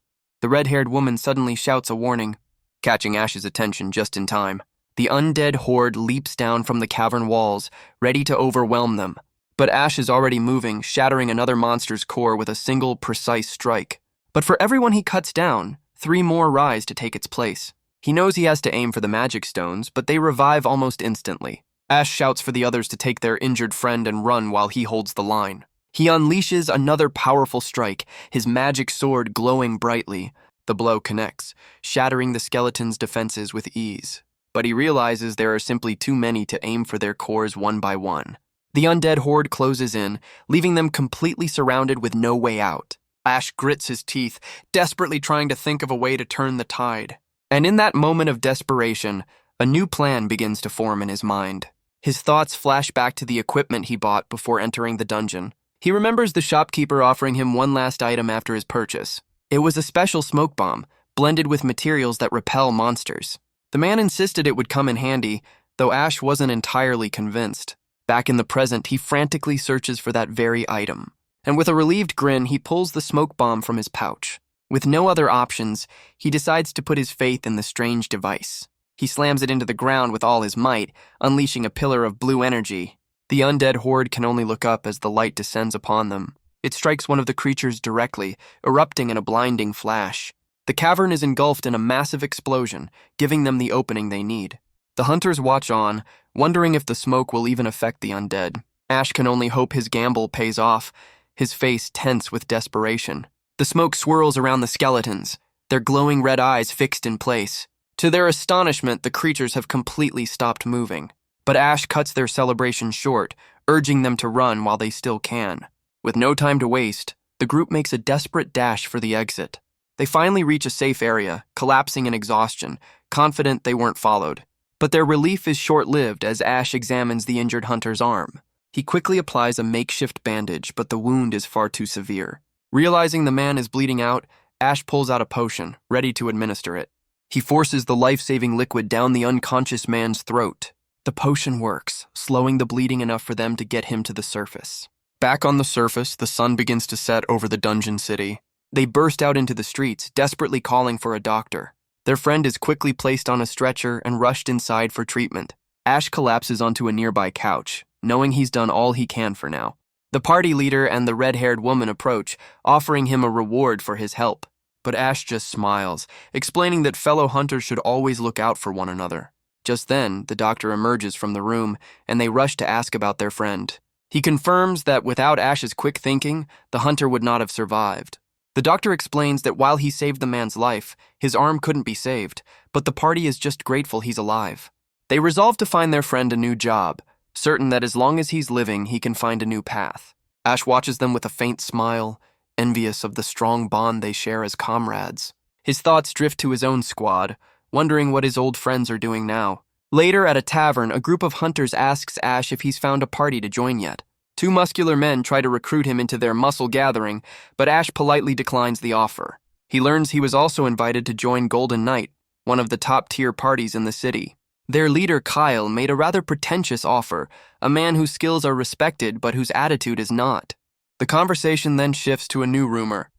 The red-haired woman suddenly shouts a warning, catching Ash's attention just in time. The undead horde leaps down from the cavern walls, ready to overwhelm them. But Ash is already moving, shattering another monster's core with a single, precise strike. But for everyone he cuts down, 3 more rise to take its place. He knows he has to aim for the magic stones, but they revive almost instantly. Ash shouts for the others to take their injured friend and run while he holds the line. He unleashes another powerful strike, his magic sword glowing brightly. The blow connects, shattering the skeleton's defenses with ease. But he realizes there are simply too many to aim for their cores one by one. The undead horde closes in, leaving them completely surrounded with no way out. Ash grits his teeth, desperately trying to think of a way to turn the tide. And in that moment of desperation, a new plan begins to form in his mind. His thoughts flash back to the equipment he bought before entering the dungeon. He remembers the shopkeeper offering him one last item after his purchase. It was a special smoke bomb, blended with materials that repel monsters. The man insisted it would come in handy, though Ash wasn't entirely convinced. Back in the present, he frantically searches for that very item. And with a relieved grin, he pulls the smoke bomb from his pouch. With no other options, he decides to put his faith in the strange device. He slams it into the ground with all his might, unleashing a pillar of blue energy. The undead horde can only look up as the light descends upon them. It strikes one of the creatures directly, erupting in a blinding flash. The cavern is engulfed in a massive explosion, giving them the opening they need. The hunters watch on, wondering if the smoke will even affect the undead. Ash can only hope his gamble pays off, his face tense with desperation. The smoke swirls around the skeletons, their glowing red eyes fixed in place. To their astonishment, the creatures have completely stopped moving. But Ash cuts their celebration short, urging them to run while they still can. With no time to waste, the group makes a desperate dash for the exit. They finally reach a safe area, collapsing in exhaustion, confident they weren't followed. But their relief is short-lived as Ash examines the injured hunter's arm. He quickly applies a makeshift bandage, but the wound is far too severe. Realizing the man is bleeding out, Ash pulls out a potion, ready to administer it. He forces the life-saving liquid down the unconscious man's throat. The potion works, slowing the bleeding enough for them to get him to the surface. Back on the surface, the sun begins to set over the dungeon city. They burst out into the streets, desperately calling for a doctor. Their friend is quickly placed on a stretcher and rushed inside for treatment. Ash collapses onto a nearby couch, knowing he's done all he can for now. The party leader and the red-haired woman approach, offering him a reward for his help. But Ash just smiles, explaining that fellow hunters should always look out for one another. Just then, the doctor emerges from the room, and they rush to ask about their friend. He confirms that without Ash's quick thinking, the hunter would not have survived. The doctor explains that while he saved the man's life, his arm couldn't be saved, but the party is just grateful he's alive. They resolve to find their friend a new job, certain that as long as he's living, he can find a new path. Ash watches them with a faint smile, envious of the strong bond they share as comrades. His thoughts drift to his own squad, wondering what his old friends are doing now. Later, at a tavern, a group of hunters asks Ash if he's found a party to join yet. Two muscular men try to recruit him into their muscle gathering, but Ash politely declines the offer. He learns he was also invited to join Golden Knight, one of the top-tier parties in the city. Their leader, Kyle, made a rather pretentious offer, a man whose skills are respected but whose attitude is not. The conversation then shifts to a new rumor.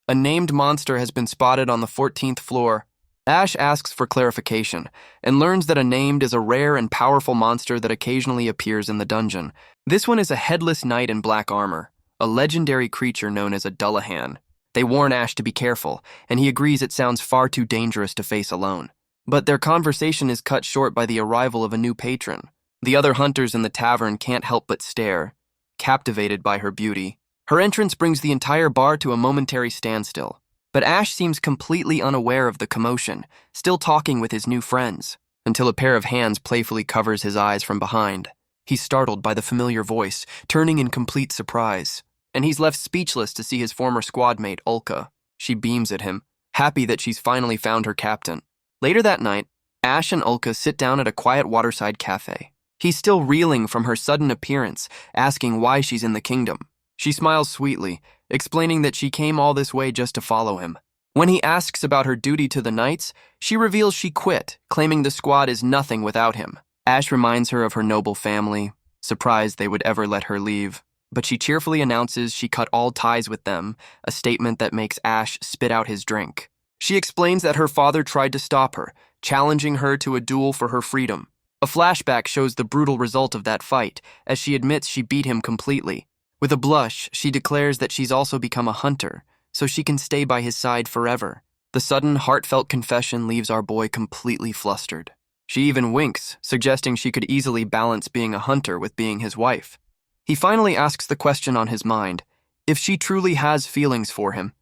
A named monster has been spotted on the 14th floor. Ash asks for clarification and learns that a named is a rare and powerful monster that occasionally appears in the dungeon. This one is a headless knight in black armor, a legendary creature known as a Dullahan. They warn Ash to be careful, and he agrees it sounds far too dangerous to face alone. But their conversation is cut short by the arrival of a new patron. The other hunters in the tavern can't help but stare, captivated by her beauty. Her entrance brings the entire bar to a momentary standstill, but Ash seems completely unaware of the commotion, still talking with his new friends, until a pair of hands playfully covers his eyes from behind. He's startled by the familiar voice, turning in complete surprise, and he's left speechless to see his former squad mate, Ulka. She beams at him, happy that she's finally found her captain. Later that night, Ash and Ulka sit down at a quiet waterside cafe. He's still reeling from her sudden appearance, asking why she's in the kingdom. She smiles sweetly, explaining that she came all this way just to follow him. When he asks about her duty to the knights, she reveals she quit, claiming the squad is nothing without him. Ash reminds her of her noble family, surprised they would ever let her leave. But she cheerfully announces she cut all ties with them, a statement that makes Ash spit out his drink. She explains that her father tried to stop her, challenging her to a duel for her freedom. A flashback shows the brutal result of that fight, as she admits she beat him completely. With a blush, she declares that she's also become a hunter, so she can stay by his side forever. The sudden, heartfelt confession leaves our boy completely flustered. She even winks, suggesting she could easily balance being a hunter with being his wife. He finally asks the question on his mind, if she truly has feelings for him.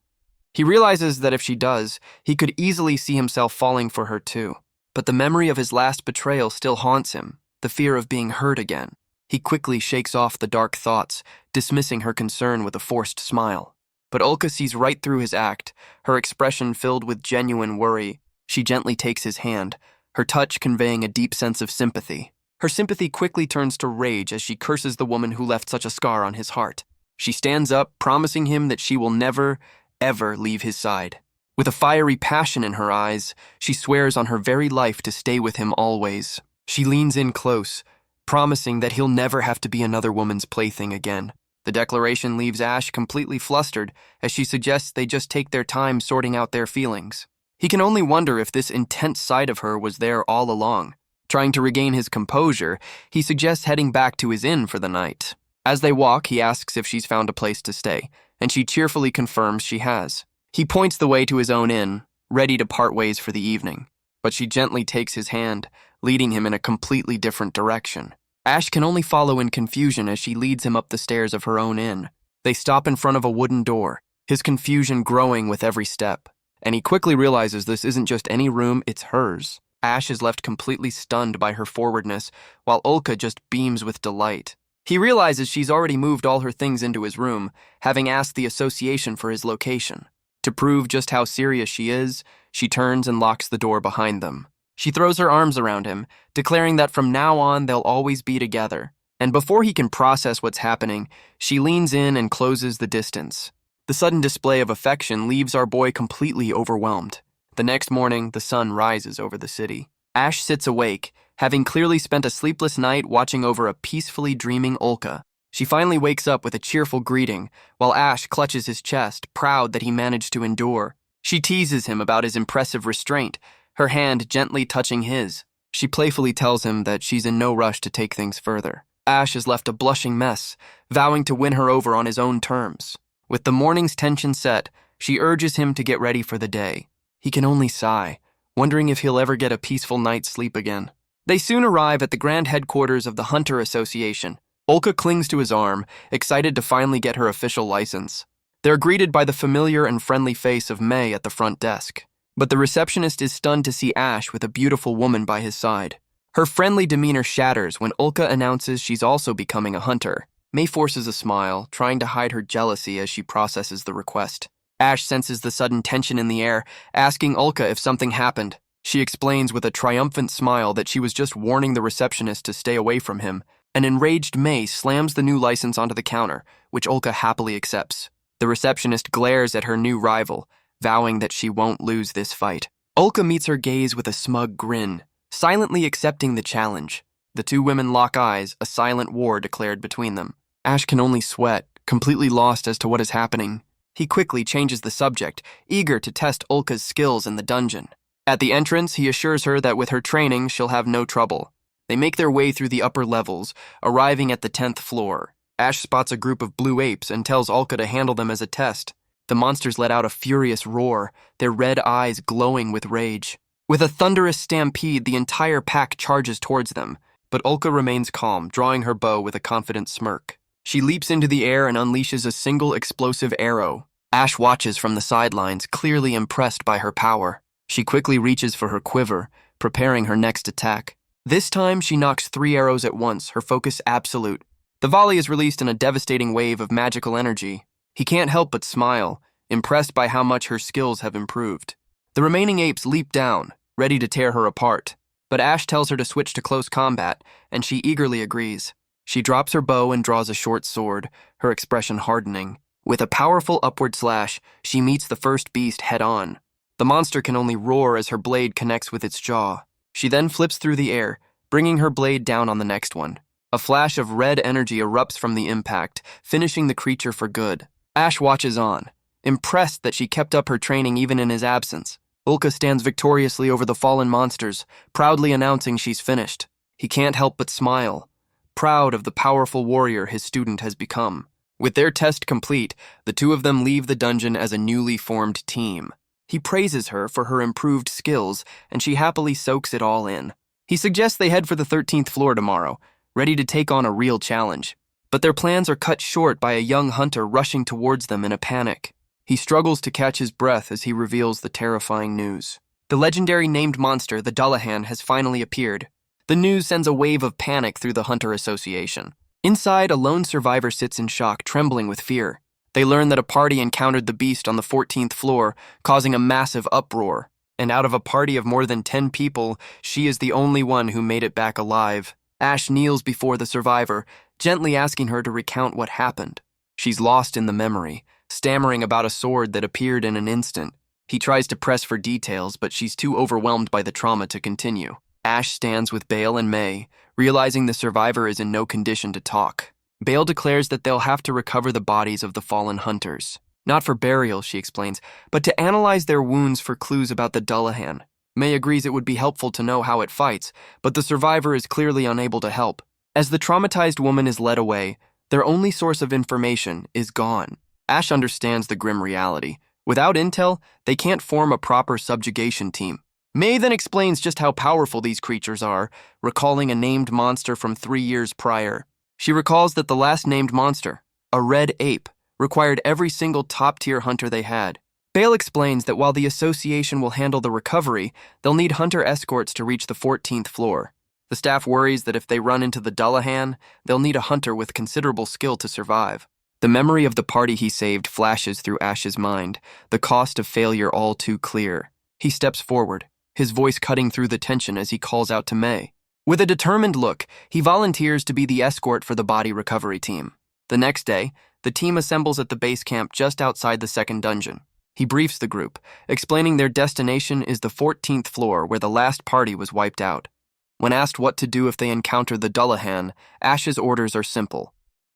He realizes that if she does, he could easily see himself falling for her too. But the memory of his last betrayal still haunts him, the fear of being hurt again. He quickly shakes off the dark thoughts, dismissing her concern with a forced smile. But Ulka sees right through his act, her expression filled with genuine worry. She gently takes his hand, her touch conveying a deep sense of sympathy. Her sympathy quickly turns to rage as she curses the woman who left such a scar on his heart. She stands up, promising him that she will never, ever leave his side. With a fiery passion in her eyes, she swears on her very life to stay with him always. She leans in close, promising that he'll never have to be another woman's plaything again. The declaration leaves Ash completely flustered as she suggests they just take their time sorting out their feelings. He can only wonder if this intense side of her was there all along. Trying to regain his composure, he suggests heading back to his inn for the night. As they walk, he asks if she's found a place to stay, and she cheerfully confirms she has. He points the way to his own inn, ready to part ways for the evening, but she gently takes his hand, leading him in a completely different direction. Ash can only follow in confusion as she leads him up the stairs of her own inn. They stop in front of a wooden door, his confusion growing with every step, and he quickly realizes this isn't just any room, it's hers. Ash is left completely stunned by her forwardness, while Ulka just beams with delight. He realizes she's already moved all her things into his room, having asked the association for his location. To prove just how serious she is, she turns and locks the door behind them. She throws her arms around him, declaring that from now on they'll always be together. And before he can process what's happening, she leans in and closes the distance. The sudden display of affection leaves our boy completely overwhelmed. The next morning, the sun rises over the city. Ash sits awake, having clearly spent a sleepless night watching over a peacefully dreaming Ulka. She finally wakes up with a cheerful greeting, while Ash clutches his chest, proud that he managed to endure. She teases him about his impressive restraint, her hand gently touching his. She playfully tells him that she's in no rush to take things further. Ash is left a blushing mess, vowing to win her over on his own terms. With the morning's tension set, she urges him to get ready for the day. He can only sigh, wondering if he'll ever get a peaceful night's sleep again. They soon arrive at the grand headquarters of the Hunter Association. Ulka clings to his arm, excited to finally get her official license. They're greeted by the familiar and friendly face of May at the front desk. But the receptionist is stunned to see Ash with a beautiful woman by his side. Her friendly demeanor shatters when Ulka announces she's also becoming a hunter. May forces a smile, trying to hide her jealousy as she processes the request. Ash senses the sudden tension in the air, asking Ulka if something happened. She explains with a triumphant smile that she was just warning the receptionist to stay away from him. An enraged May slams the new license onto the counter, which Ulka happily accepts. The receptionist glares at her new rival, vowing that she won't lose this fight. Ulka meets her gaze with a smug grin, silently accepting the challenge. The two women lock eyes, a silent war declared between them. Ash can only sweat, completely lost as to what is happening. He quickly changes the subject, eager to test Ulka's skills in the dungeon. At the entrance, he assures her that with her training, she'll have no trouble. They make their way through the upper levels, arriving at the 10th floor. Ash spots a group of blue apes and tells Ulka to handle them as a test. The monsters let out a furious roar, their red eyes glowing with rage. With a thunderous stampede, the entire pack charges towards them, but Ulka remains calm, drawing her bow with a confident smirk. She leaps into the air and unleashes a single explosive arrow. Ash watches from the sidelines, clearly impressed by her power. She quickly reaches for her quiver, preparing her next attack. This time, she knocks 3 arrows at once, her focus absolute. The volley is released in a devastating wave of magical energy. He can't help but smile, impressed by how much her skills have improved. The remaining apes leap down, ready to tear her apart. But Ash tells her to switch to close combat, and she eagerly agrees. She drops her bow and draws a short sword, her expression hardening. With a powerful upward slash, she meets the first beast head-on. The monster can only roar as her blade connects with its jaw. She then flips through the air, bringing her blade down on the next one. A flash of red energy erupts from the impact, finishing the creature for good. Ash watches on, impressed that she kept up her training even in his absence. Ulka stands victoriously over the fallen monsters, proudly announcing she's finished. He can't help but smile, proud of the powerful warrior his student has become. With their test complete, the two of them leave the dungeon as a newly formed team. He praises her for her improved skills, and she happily soaks it all in. He suggests they head for the 13th floor tomorrow, ready to take on a real challenge. But their plans are cut short by a young hunter rushing towards them in a panic. He struggles to catch his breath as he reveals the terrifying news. The legendary named monster, the Dullahan, has finally appeared. The news sends a wave of panic through the Hunter Association. Inside, a lone survivor sits in shock, trembling with fear. They learn that a party encountered the beast on the 14th floor, causing a massive uproar. And out of a party of more than 10 people, she is the only one who made it back alive. Ash kneels before the survivor, gently asking her to recount what happened. She's lost in the memory, stammering about a sword that appeared in an instant. He tries to press for details, but she's too overwhelmed by the trauma to continue. Ash stands with Bale and May, realizing the survivor is in no condition to talk. Bale declares that they'll have to recover the bodies of the fallen hunters. Not for burial, she explains, but to analyze their wounds for clues about the Dullahan. May agrees it would be helpful to know how it fights, but the survivor is clearly unable to help. As the traumatized woman is led away, their only source of information is gone. Ash understands the grim reality. Without intel, they can't form a proper subjugation team. May then explains just how powerful these creatures are, recalling a named monster from 3 years prior. She recalls that the last named monster, a red ape, required every single top-tier hunter they had. Bale explains that while the association will handle the recovery, they'll need hunter escorts to reach the 14th floor. The staff worries that if they run into the Dullahan, they'll need a hunter with considerable skill to survive. The memory of the party he saved flashes through Ash's mind, the cost of failure all too clear. He steps forward, his voice cutting through the tension as he calls out to May. With a determined look, he volunteers to be the escort for the body recovery team. The next day, the team assembles at the base camp just outside the second dungeon. He briefs the group, explaining their destination is the 14th floor where the last party was wiped out. When asked what to do if they encounter the Dullahan, Ash's orders are simple.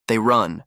They run.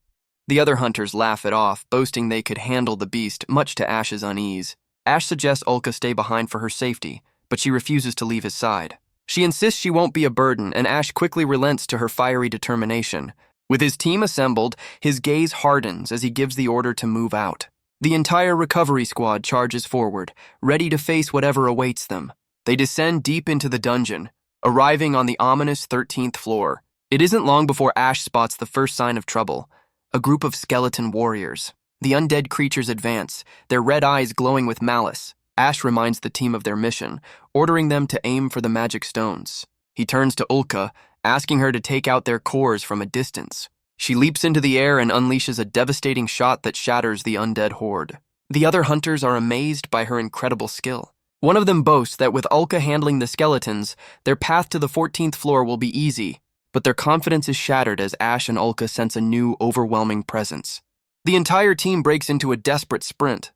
The other hunters laugh it off, boasting they could handle the beast, much to Ash's unease. Ash suggests Ulka stay behind for her safety, but she refuses to leave his side. She insists she won't be a burden, and Ash quickly relents to her fiery determination. With his team assembled, his gaze hardens as he gives the order to move out. The entire recovery squad charges forward, ready to face whatever awaits them. They descend deep into the dungeon, arriving on the ominous 13th floor. It isn't long before Ash spots the first sign of trouble, a group of skeleton warriors. The undead creatures advance, their red eyes glowing with malice. Ash reminds the team of their mission, ordering them to aim for the magic stones. He turns to Ulka, asking her to take out their cores from a distance. She leaps into the air and unleashes a devastating shot that shatters the undead horde. The other hunters are amazed by her incredible skill. One of them boasts that with Ulka handling the skeletons, their path to the 14th floor will be easy, but their confidence is shattered as Ash and Ulka sense a new, overwhelming presence. The entire team breaks into a desperate sprint,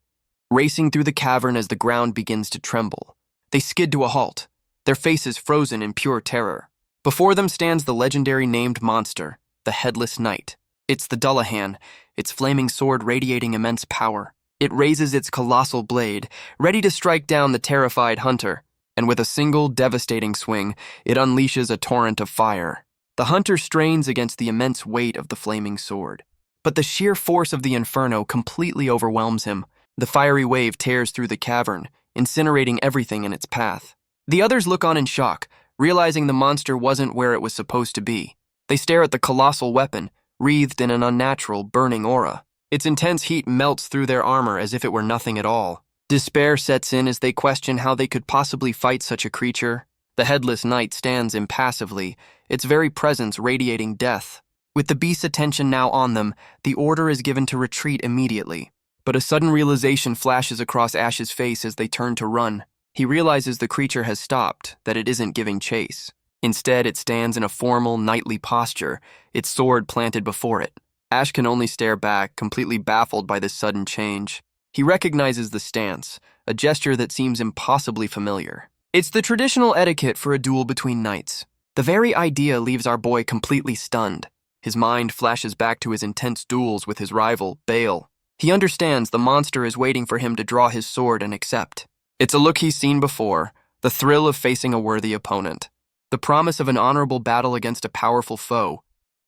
racing through the cavern as the ground begins to tremble. They skid to a halt, their faces frozen in pure terror. Before them stands the legendary named monster, the Headless Knight. It's the Dullahan, its flaming sword radiating immense power. It raises its colossal blade, ready to strike down the terrified hunter, and with a single devastating swing, it unleashes a torrent of fire. The hunter strains against the immense weight of the flaming sword, but the sheer force of the inferno completely overwhelms him. The fiery wave tears through the cavern, incinerating everything in its path. The others look on in shock, realizing the monster wasn't where it was supposed to be. They stare at the colossal weapon, wreathed in an unnatural, burning aura. Its intense heat melts through their armor as if it were nothing at all. Despair sets in as they question how they could possibly fight such a creature. The Headless Knight stands impassively, its very presence radiating death. With the beast's attention now on them, the order is given to retreat immediately. But a sudden realization flashes across Ash's face as they turn to run. He realizes the creature has stopped, that it isn't giving chase. Instead, it stands in a formal, knightly posture, its sword planted before it. Ash can only stare back, completely baffled by this sudden change. He recognizes the stance, a gesture that seems impossibly familiar. It's the traditional etiquette for a duel between knights. The very idea leaves our boy completely stunned. His mind flashes back to his intense duels with his rival, Bale. He understands the monster is waiting for him to draw his sword and accept. It's a look he's seen before, the thrill of facing a worthy opponent, the promise of an honorable battle against a powerful foe.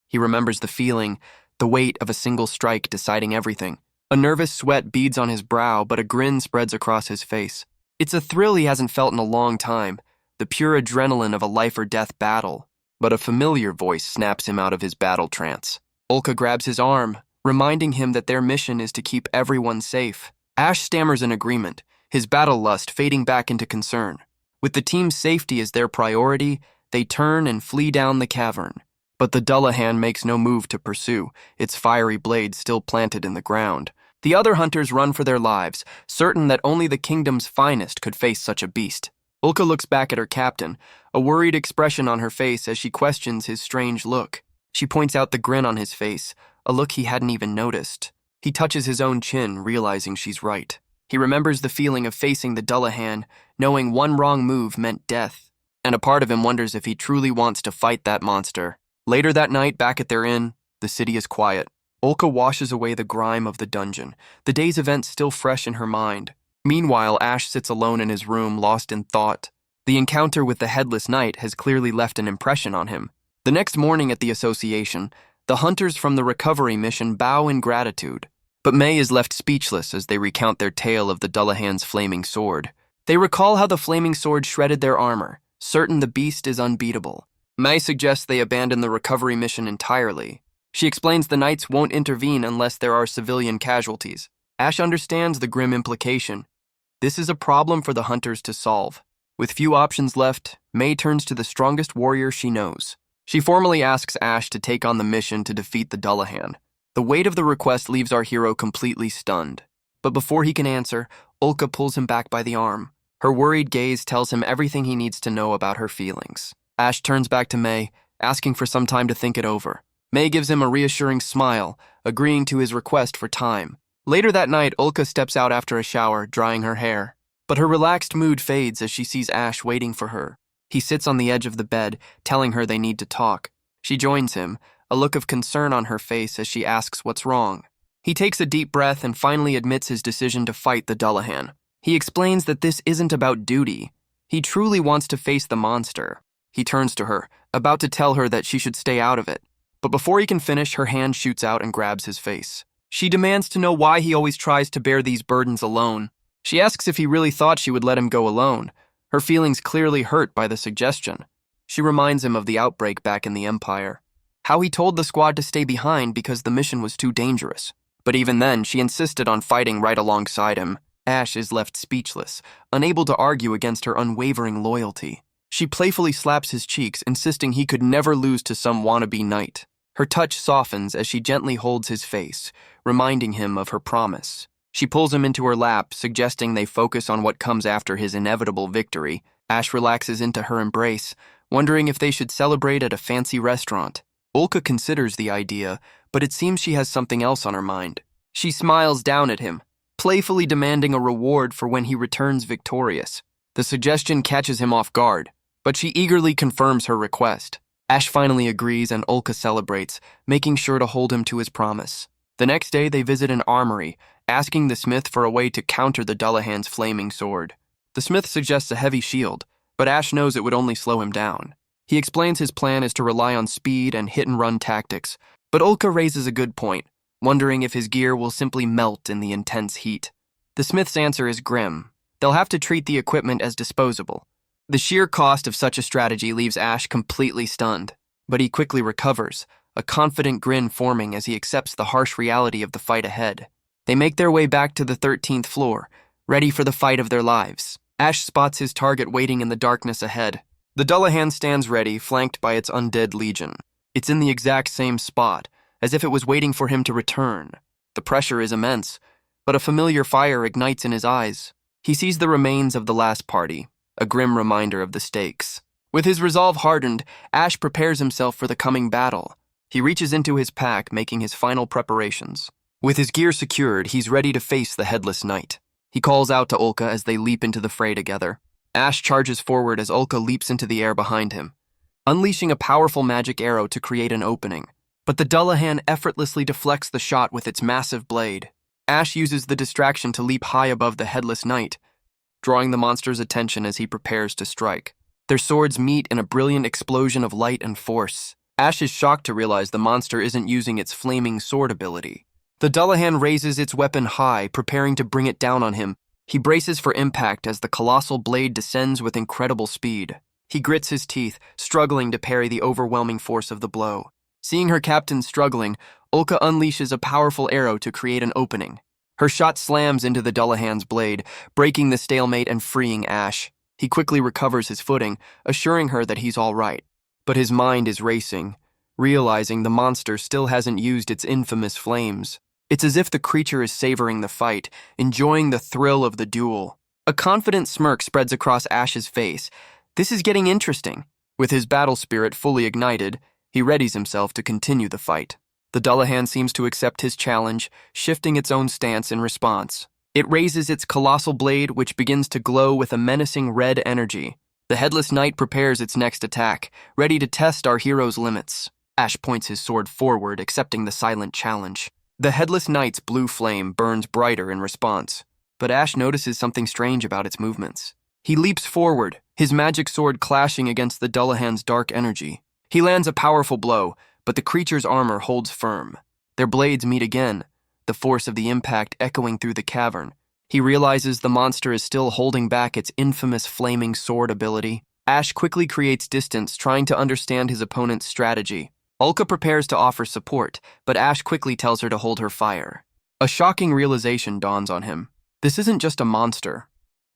He remembers the feeling, the weight of a single strike deciding everything. A nervous sweat beads on his brow, but a grin spreads across his face. It's a thrill he hasn't felt in a long time, the pure adrenaline of a life-or-death battle. But a familiar voice snaps him out of his battle trance. Ulka grabs his arm, reminding him that their mission is to keep everyone safe. Ash stammers in agreement, his battle lust fading back into concern. With the team's safety as their priority, they turn and flee down the cavern. But the Dullahan makes no move to pursue, its fiery blade still planted in the ground. The other hunters run for their lives, certain that only the kingdom's finest could face such a beast. Ulka looks back at her captain, a worried expression on her face as she questions his strange look. She points out the grin on his face, a look he hadn't even noticed. He touches his own chin, realizing she's right. He remembers the feeling of facing the Dullahan, knowing one wrong move meant death. And a part of him wonders if he truly wants to fight that monster. Later that night, back at their inn, the city is quiet. Ulka washes away the grime of the dungeon, the day's events still fresh in her mind. Meanwhile, Ash sits alone in his room, lost in thought. The encounter with the Headless Knight has clearly left an impression on him. The next morning at the association, the hunters from the recovery mission bow in gratitude. But May is left speechless as they recount their tale of the Dullahan's flaming sword. They recall how the flaming sword shredded their armor, certain the beast is unbeatable. May suggests they abandon the recovery mission entirely. She explains the knights won't intervene unless there are civilian casualties. Ash understands the grim implication. This is a problem for the hunters to solve. With few options left, May turns to the strongest warrior she knows. She formally asks Ash to take on the mission to defeat the Dullahan. The weight of the request leaves our hero completely stunned. But before he can answer, Ulka pulls him back by the arm. Her worried gaze tells him everything he needs to know about her feelings. Ash turns back to May, asking for some time to think it over. May gives him a reassuring smile, agreeing to his request for time. Later that night, Ulka steps out after a shower, drying her hair. But her relaxed mood fades as she sees Ash waiting for her. He sits on the edge of the bed, telling her they need to talk. She joins him, a look of concern on her face as she asks what's wrong. He takes a deep breath and finally admits his decision to fight the Dullahan. He explains that this isn't about duty. He truly wants to face the monster. He turns to her, about to tell her that she should stay out of it. But before he can finish, her hand shoots out and grabs his face. She demands to know why he always tries to bear these burdens alone. She asks if he really thought she would let him go alone, her feelings clearly hurt by the suggestion. She reminds him of the outbreak back in the Empire, how he told the squad to stay behind because the mission was too dangerous. But even then, she insisted on fighting right alongside him. Ash is left speechless, unable to argue against her unwavering loyalty. She playfully slaps his cheeks, insisting he could never lose to some wannabe knight. Her touch softens as she gently holds his face, reminding him of her promise. She pulls him into her lap, suggesting they focus on what comes after his inevitable victory. Ash relaxes into her embrace, wondering if they should celebrate at a fancy restaurant. Ulka considers the idea, but it seems she has something else on her mind. She smiles down at him, playfully demanding a reward for when he returns victorious. The suggestion catches him off guard, but she eagerly confirms her request. Ash finally agrees and Ulka celebrates, making sure to hold him to his promise. The next day they visit an armory, asking the smith for a way to counter the Dullahan's flaming sword. The smith suggests a heavy shield, but Ash knows it would only slow him down. He explains his plan is to rely on speed and hit-and-run tactics, but Ulka raises a good point, wondering if his gear will simply melt in the intense heat. The smith's answer is grim. They'll have to treat the equipment as disposable. The sheer cost of such a strategy leaves Ash completely stunned, but he quickly recovers, a confident grin forming as he accepts the harsh reality of the fight ahead. They make their way back to the 13th floor, ready for the fight of their lives. Ash spots his target waiting in the darkness ahead. The Dullahan stands ready, flanked by its undead legion. It's in the exact same spot, as if it was waiting for him to return. The pressure is immense, but a familiar fire ignites in his eyes. He sees the remains of the last party, a grim reminder of the stakes. With his resolve hardened, Ash prepares himself for the coming battle. He reaches into his pack, making his final preparations. With his gear secured, he's ready to face the Headless Knight. He calls out to Ulka as they leap into the fray together. Ash charges forward as Ulka leaps into the air behind him, unleashing a powerful magic arrow to create an opening. But the Dullahan effortlessly deflects the shot with its massive blade. Ash uses the distraction to leap high above the Headless Knight, drawing the monster's attention as he prepares to strike. Their swords meet in a brilliant explosion of light and force. Ash is shocked to realize the monster isn't using its flaming sword ability. The Dullahan raises its weapon high, preparing to bring it down on him. He braces for impact as the colossal blade descends with incredible speed. He grits his teeth, struggling to parry the overwhelming force of the blow. Seeing her captain struggling, Ulka unleashes a powerful arrow to create an opening. Her shot slams into the Dullahan's blade, breaking the stalemate and freeing Ash. He quickly recovers his footing, assuring her that he's all right. But his mind is racing, realizing the monster still hasn't used its infamous flames. It's as if the creature is savoring the fight, enjoying the thrill of the duel. A confident smirk spreads across Ash's face. This is getting interesting. With his battle spirit fully ignited, he readies himself to continue the fight. The Dullahan seems to accept his challenge, shifting its own stance in response. It raises its colossal blade, which begins to glow with a menacing red energy. The Headless Knight prepares its next attack, ready to test our hero's limits. Ash points his sword forward, accepting the silent challenge. The Headless Knight's blue flame burns brighter in response, but Ash notices something strange about its movements. He leaps forward, his magic sword clashing against the Dullahan's dark energy. He lands a powerful blow, but the creature's armor holds firm. Their blades meet again, the force of the impact echoing through the cavern. He realizes the monster is still holding back its infamous flaming sword ability. Ash quickly creates distance, trying to understand his opponent's strategy. Ulka prepares to offer support, but Ash quickly tells her to hold her fire. A shocking realization dawns on him. This isn't just a monster.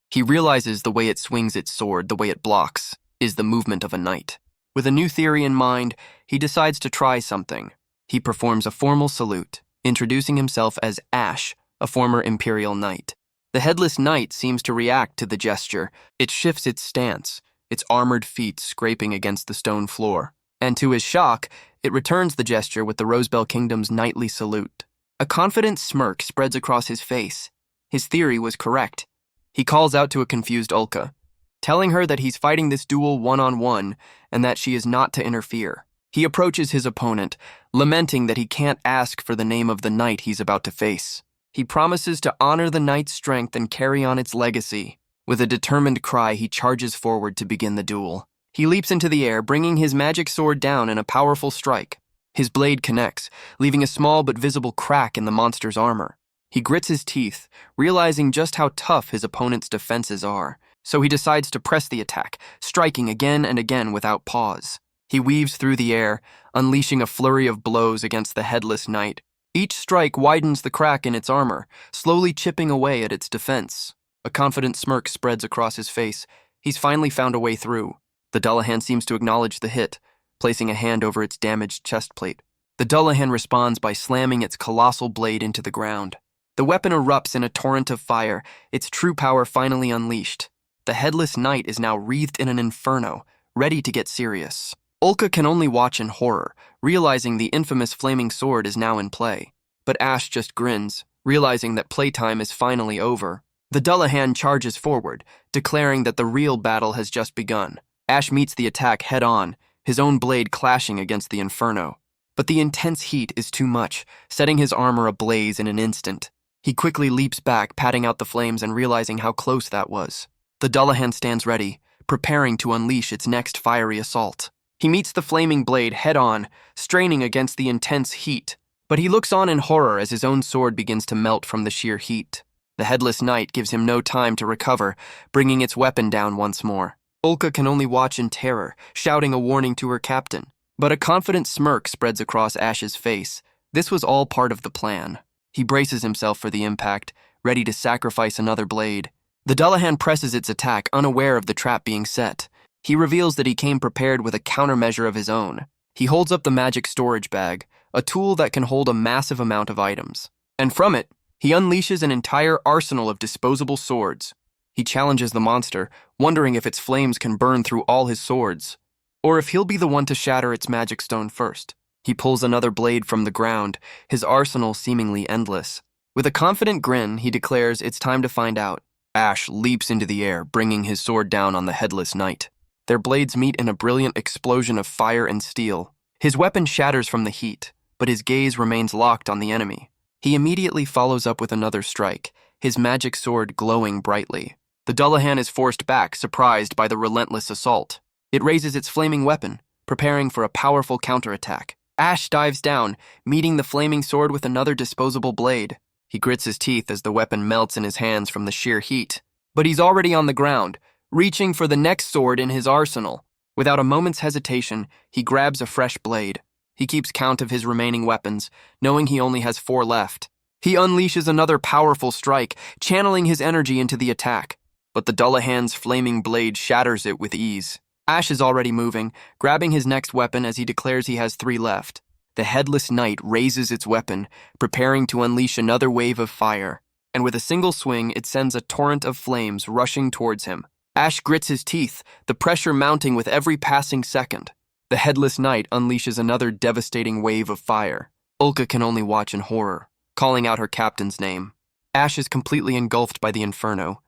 He realizes the way it swings its sword, the way it blocks, is the movement of a knight. With a new theory in mind, he decides to try something. He performs a formal salute, introducing himself as Ash, a former Imperial Knight. The Headless Knight seems to react to the gesture. It shifts its stance, its armored feet scraping against the stone floor. And to his shock, it returns the gesture with the Rosebell Kingdom's knightly salute. A confident smirk spreads across his face. His theory was correct. He calls out to a confused Ulka, telling her that he's fighting this duel one-on-one and that she is not to interfere. He approaches his opponent, lamenting that he can't ask for the name of the knight he's about to face. He promises to honor the knight's strength and carry on its legacy. With a determined cry, he charges forward to begin the duel. He leaps into the air, bringing his magic sword down in a powerful strike. His blade connects, leaving a small but visible crack in the monster's armor. He grits his teeth, realizing just how tough his opponent's defenses are, so he decides to press the attack, striking again and again without pause. He weaves through the air, unleashing a flurry of blows against the Headless Knight. Each strike widens the crack in its armor, slowly chipping away at its defense. A confident smirk spreads across his face. He's finally found a way through. The Dullahan seems to acknowledge the hit, placing a hand over its damaged chest plate. The Dullahan responds by slamming its colossal blade into the ground. The weapon erupts in a torrent of fire, its true power finally unleashed. The headless knight is now wreathed in an inferno, ready to get serious. Ulka can only watch in horror, realizing the infamous flaming sword is now in play. But Ash just grins, realizing that playtime is finally over. The Dullahan charges forward, declaring that the real battle has just begun. Ash meets the attack head-on, his own blade clashing against the inferno. But the intense heat is too much, setting his armor ablaze in an instant. He quickly leaps back, patting out the flames and realizing how close that was. The Dullahan stands ready, preparing to unleash its next fiery assault. He meets the flaming blade head-on, straining against the intense heat. But he looks on in horror as his own sword begins to melt from the sheer heat. The headless knight gives him no time to recover, bringing its weapon down once more. Ulka can only watch in terror, shouting a warning to her captain. But a confident smirk spreads across Ash's face. This was all part of the plan. He braces himself for the impact, ready to sacrifice another blade. The Dullahan presses its attack, unaware of the trap being set. He reveals that he came prepared with a countermeasure of his own. He holds up the magic storage bag, a tool that can hold a massive amount of items. And from it, he unleashes an entire arsenal of disposable swords. He challenges the monster, wondering if its flames can burn through all his swords, or if he'll be the one to shatter its magic stone first. He pulls another blade from the ground, his arsenal seemingly endless. With a confident grin, he declares it's time to find out. Ash leaps into the air, bringing his sword down on the headless knight. Their blades meet in a brilliant explosion of fire and steel. His weapon shatters from the heat, but his gaze remains locked on the enemy. He immediately follows up with another strike, his magic sword glowing brightly. The Dullahan is forced back, surprised by the relentless assault. It raises its flaming weapon, preparing for a powerful counterattack. Ash dives down, meeting the flaming sword with another disposable blade. He grits his teeth as the weapon melts in his hands from the sheer heat. But he's already on the ground, reaching for the next sword in his arsenal. Without a moment's hesitation, he grabs a fresh blade. He keeps count of his remaining weapons, knowing he only has 4 left. He unleashes another powerful strike, channeling his energy into the attack. But the Dullahan's flaming blade shatters it with ease. Ash is already moving, grabbing his next weapon as he declares he has 3 left. The headless knight raises its weapon, preparing to unleash another wave of fire. And with a single swing, it sends a torrent of flames rushing towards him. Ash grits his teeth, the pressure mounting with every passing second. The headless knight unleashes another devastating wave of fire. Ulka can only watch in horror, calling out her captain's name. Ash is completely engulfed by the inferno,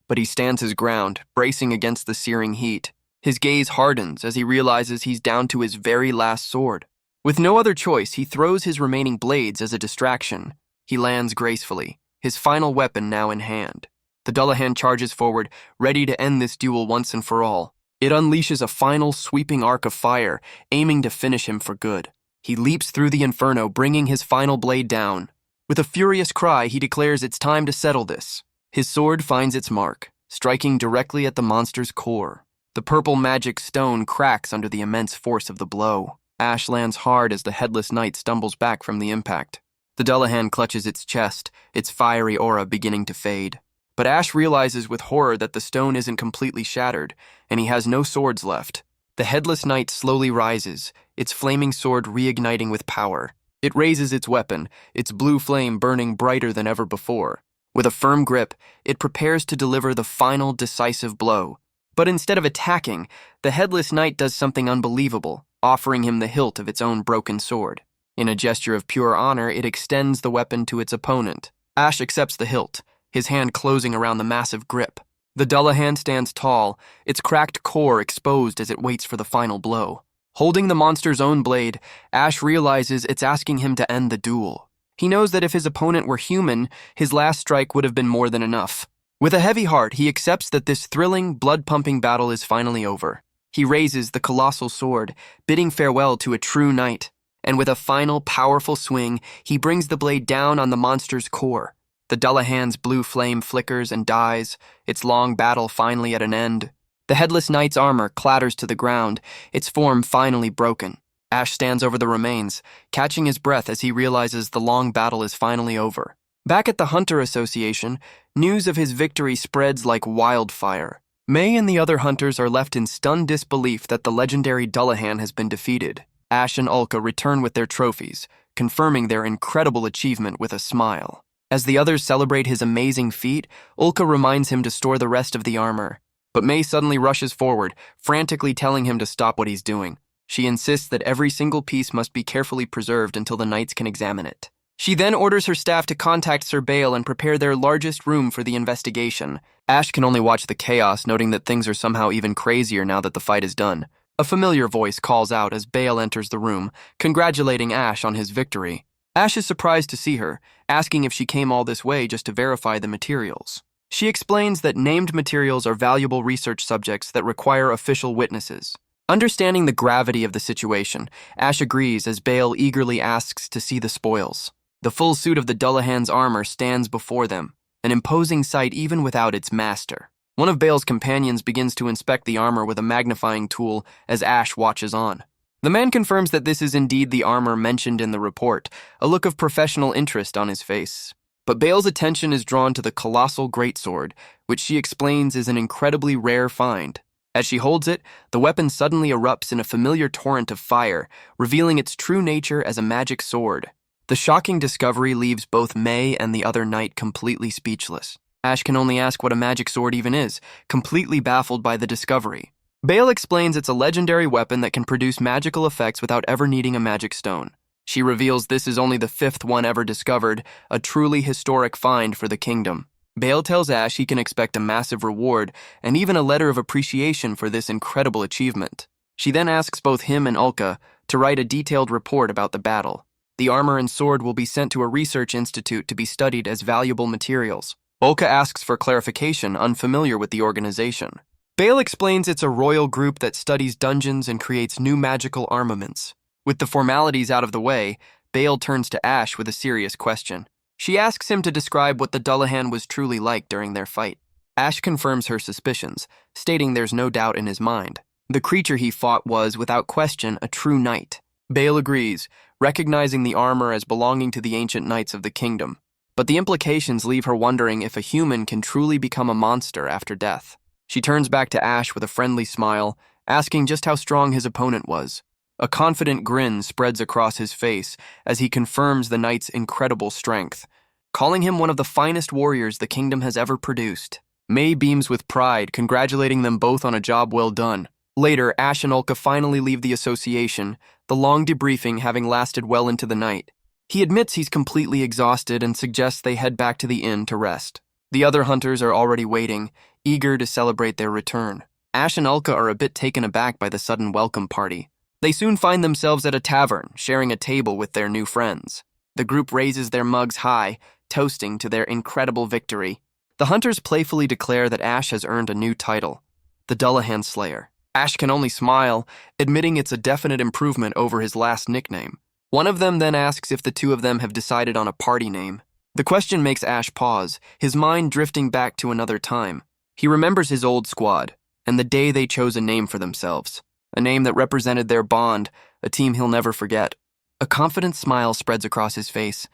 but he stands his ground, bracing against the searing heat. His gaze hardens as he realizes he's down to his very last sword. With no other choice, he throws his remaining blades as a distraction. He lands gracefully, his final weapon now in hand. The Dullahan charges forward, ready to end this duel once and for all. It unleashes a final sweeping arc of fire, aiming to finish him for good. He leaps through the inferno, bringing his final blade down. With a furious cry, he declares it's time to settle this. His sword finds its mark, striking directly at the monster's core. The purple magic stone cracks under the immense force of the blow. Ash lands hard as the headless knight stumbles back from the impact. The Dullahan clutches its chest, its fiery aura beginning to fade. But Ash realizes with horror that the stone isn't completely shattered, and he has no swords left. The headless knight slowly rises, its flaming sword reigniting with power. It raises its weapon, its blue flame burning brighter than ever before. With a firm grip, it prepares to deliver the final decisive blow. But instead of attacking, the headless knight does something unbelievable, offering him the hilt of its own broken sword. In a gesture of pure honor, it extends the weapon to its opponent. Ash accepts the hilt, his hand closing around the massive grip. The Dullahan stands tall, its cracked core exposed as it waits for the final blow. Holding the monster's own blade, Ash realizes it's asking him to end the duel. He knows that if his opponent were human, his last strike would have been more than enough. With a heavy heart, he accepts that this thrilling, blood-pumping battle is finally over. He raises the colossal sword, bidding farewell to a true knight. And with a final, powerful swing, he brings the blade down on the monster's core. The Dullahan's blue flame flickers and dies, its long battle finally at an end. The headless knight's armor clatters to the ground, its form finally broken. Ash stands over the remains, catching his breath as he realizes the long battle is finally over. Back at the Hunter Association, news of his victory spreads like wildfire. May and the other hunters are left in stunned disbelief that the legendary Dullahan has been defeated. Ash and Ulka return with their trophies, confirming their incredible achievement with a smile. As the others celebrate his amazing feat, Ulka reminds him to store the rest of the armor. But May suddenly rushes forward, frantically telling him to stop what he's doing. She insists that every single piece must be carefully preserved until the knights can examine it. She then orders her staff to contact Sir Bale and prepare their largest room for the investigation. Ash can only watch the chaos, noting that things are somehow even crazier now that the fight is done. A familiar voice calls out as Bale enters the room, congratulating Ash on his victory. Ash is surprised to see her, asking if she came all this way just to verify the materials. She explains that named materials are valuable research subjects that require official witnesses. Understanding the gravity of the situation, Ash agrees as Bale eagerly asks to see the spoils. The full suit of the Dullahan's armor stands before them, an imposing sight even without its master. One of Bale's companions begins to inspect the armor with a magnifying tool as Ash watches on. The man confirms that this is indeed the armor mentioned in the report, a look of professional interest on his face. But Bale's attention is drawn to the colossal greatsword, which she explains is an incredibly rare find. As she holds it, the weapon suddenly erupts in a familiar torrent of fire, revealing its true nature as a magic sword. The shocking discovery leaves both May and the other knight completely speechless. Ash can only ask what a magic sword even is, completely baffled by the discovery. Bale explains it's a legendary weapon that can produce magical effects without ever needing a magic stone. She reveals this is only the 5th one ever discovered, a truly historic find for the kingdom. Bale tells Ash he can expect a massive reward and even a letter of appreciation for this incredible achievement. She then asks both him and Ulka to write a detailed report about the battle. The armor and sword will be sent to a research institute to be studied as valuable materials. Ulka asks for clarification, unfamiliar with the organization. Bale explains it's a royal group that studies dungeons and creates new magical armaments. With the formalities out of the way, Bale turns to Ash with a serious question. She asks him to describe what the Dullahan was truly like during their fight. Ash confirms her suspicions, stating there's no doubt in his mind. The creature he fought was, without question, a true knight. Bale agrees, recognizing the armor as belonging to the ancient knights of the kingdom. But the implications leave her wondering if a human can truly become a monster after death. She turns back to Ash with a friendly smile, asking just how strong his opponent was. A confident grin spreads across his face as he confirms the knight's incredible strength, calling him one of the finest warriors the kingdom has ever produced. May beams with pride, congratulating them both on a job well done. Later, Ash and Ulka finally leave the association, the long debriefing having lasted well into the night. He admits he's completely exhausted and suggests they head back to the inn to rest. The other hunters are already waiting, eager to celebrate their return. Ash and Ulka are a bit taken aback by the sudden welcome party. They soon find themselves at a tavern, sharing a table with their new friends. The group raises their mugs high, toasting to their incredible victory. The hunters playfully declare that Ash has earned a new title, the Dullahan Slayer. Ash can only smile, admitting it's a definite improvement over his last nickname. One of them then asks if the two of them have decided on a party name. The question makes Ash pause, his mind drifting back to another time. He remembers his old squad, and the day they chose a name for themselves. A name that represented their bond, a team he'll never forget. A confident smile spreads across his face.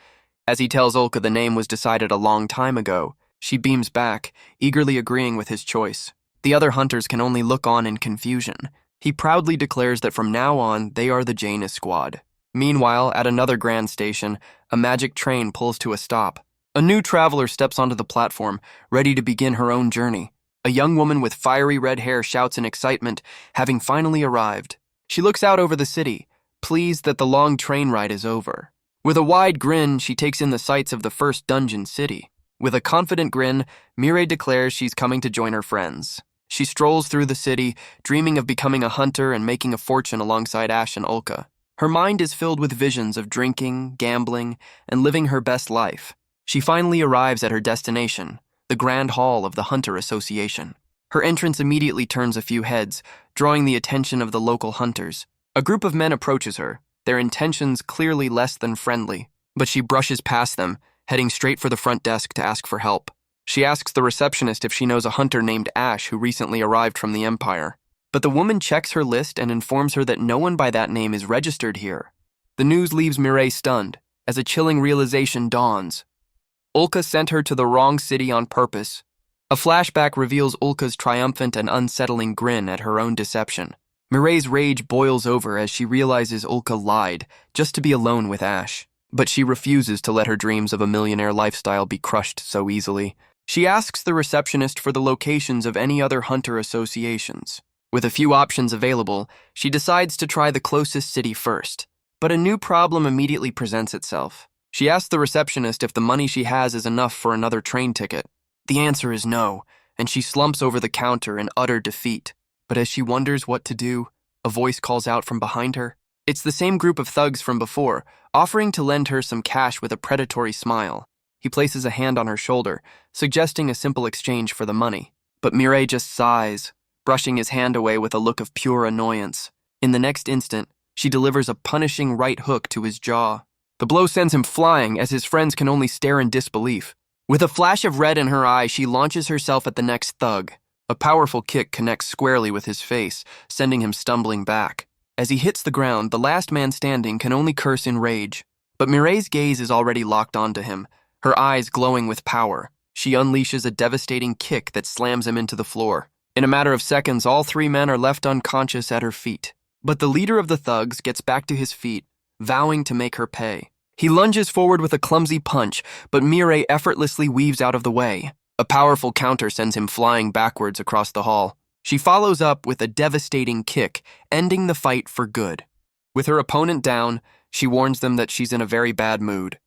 As he tells Ulka the name was decided a long time ago, she beams back, eagerly agreeing with his choice. The other hunters can only look on in confusion. He proudly declares that from now on, they are the Janus squad. Meanwhile, at another grand station, a magic train pulls to a stop. A new traveler steps onto the platform, ready to begin her own journey. A young woman with fiery red hair shouts in excitement, having finally arrived. She looks out over the city, pleased that the long train ride is over. With a wide grin, she takes in the sights of the first dungeon city. With a confident grin, Miru declares she's coming to join her friends. She strolls through the city, dreaming of becoming a hunter and making a fortune alongside Ash and Ulka. Her mind is filled with visions of drinking, gambling, and living her best life. She finally arrives at her destination, the Grand Hall of the Hunter Association. Her entrance immediately turns a few heads, drawing the attention of the local hunters. A group of men approaches her, their intentions clearly less than friendly, but she brushes past them, heading straight for the front desk to ask for help. She asks the receptionist if she knows a hunter named Ash who recently arrived from the Empire. But the woman checks her list and informs her that no one by that name is registered here. The news leaves Miru stunned, as a chilling realization dawns. Ulka sent her to the wrong city on purpose. A flashback reveals Ulka's triumphant and unsettling grin at her own deception. Miru's rage boils over as she realizes Ulka lied, just to be alone with Ash. but she refuses to let her dreams of a millionaire lifestyle be crushed so easily. She asks the receptionist for the locations of any other hunter associations. With a few options available, she decides to try the closest city first. But a new problem immediately presents itself. She asks the receptionist if the money she has is enough for another train ticket. The answer is no, and she slumps over the counter in utter defeat. But as she wonders what to do, a voice calls out from behind her. It's the same group of thugs from before, offering to lend her some cash with a predatory smile. He places a hand on her shoulder, suggesting a simple exchange for the money. But Miru just sighs, brushing his hand away with a look of pure annoyance. In the next instant, she delivers a punishing right hook to his jaw. The blow sends him flying as his friends can only stare in disbelief. With a flash of red in her eye, she launches herself at the next thug. A powerful kick connects squarely with his face, sending him stumbling back. As he hits the ground, the last man standing can only curse in rage. But Mireille's gaze is already locked onto him, her eyes glowing with power. She unleashes a devastating kick that slams him into the floor. In a matter of seconds, all three men are left unconscious at her feet. But the leader of the thugs gets back to his feet, vowing to make her pay. He lunges forward with a clumsy punch, but Miru effortlessly weaves out of the way. A powerful counter sends him flying backwards across the hall. She follows up with a devastating kick, ending the fight for good. With her opponent down, she warns them that she's in a very bad mood.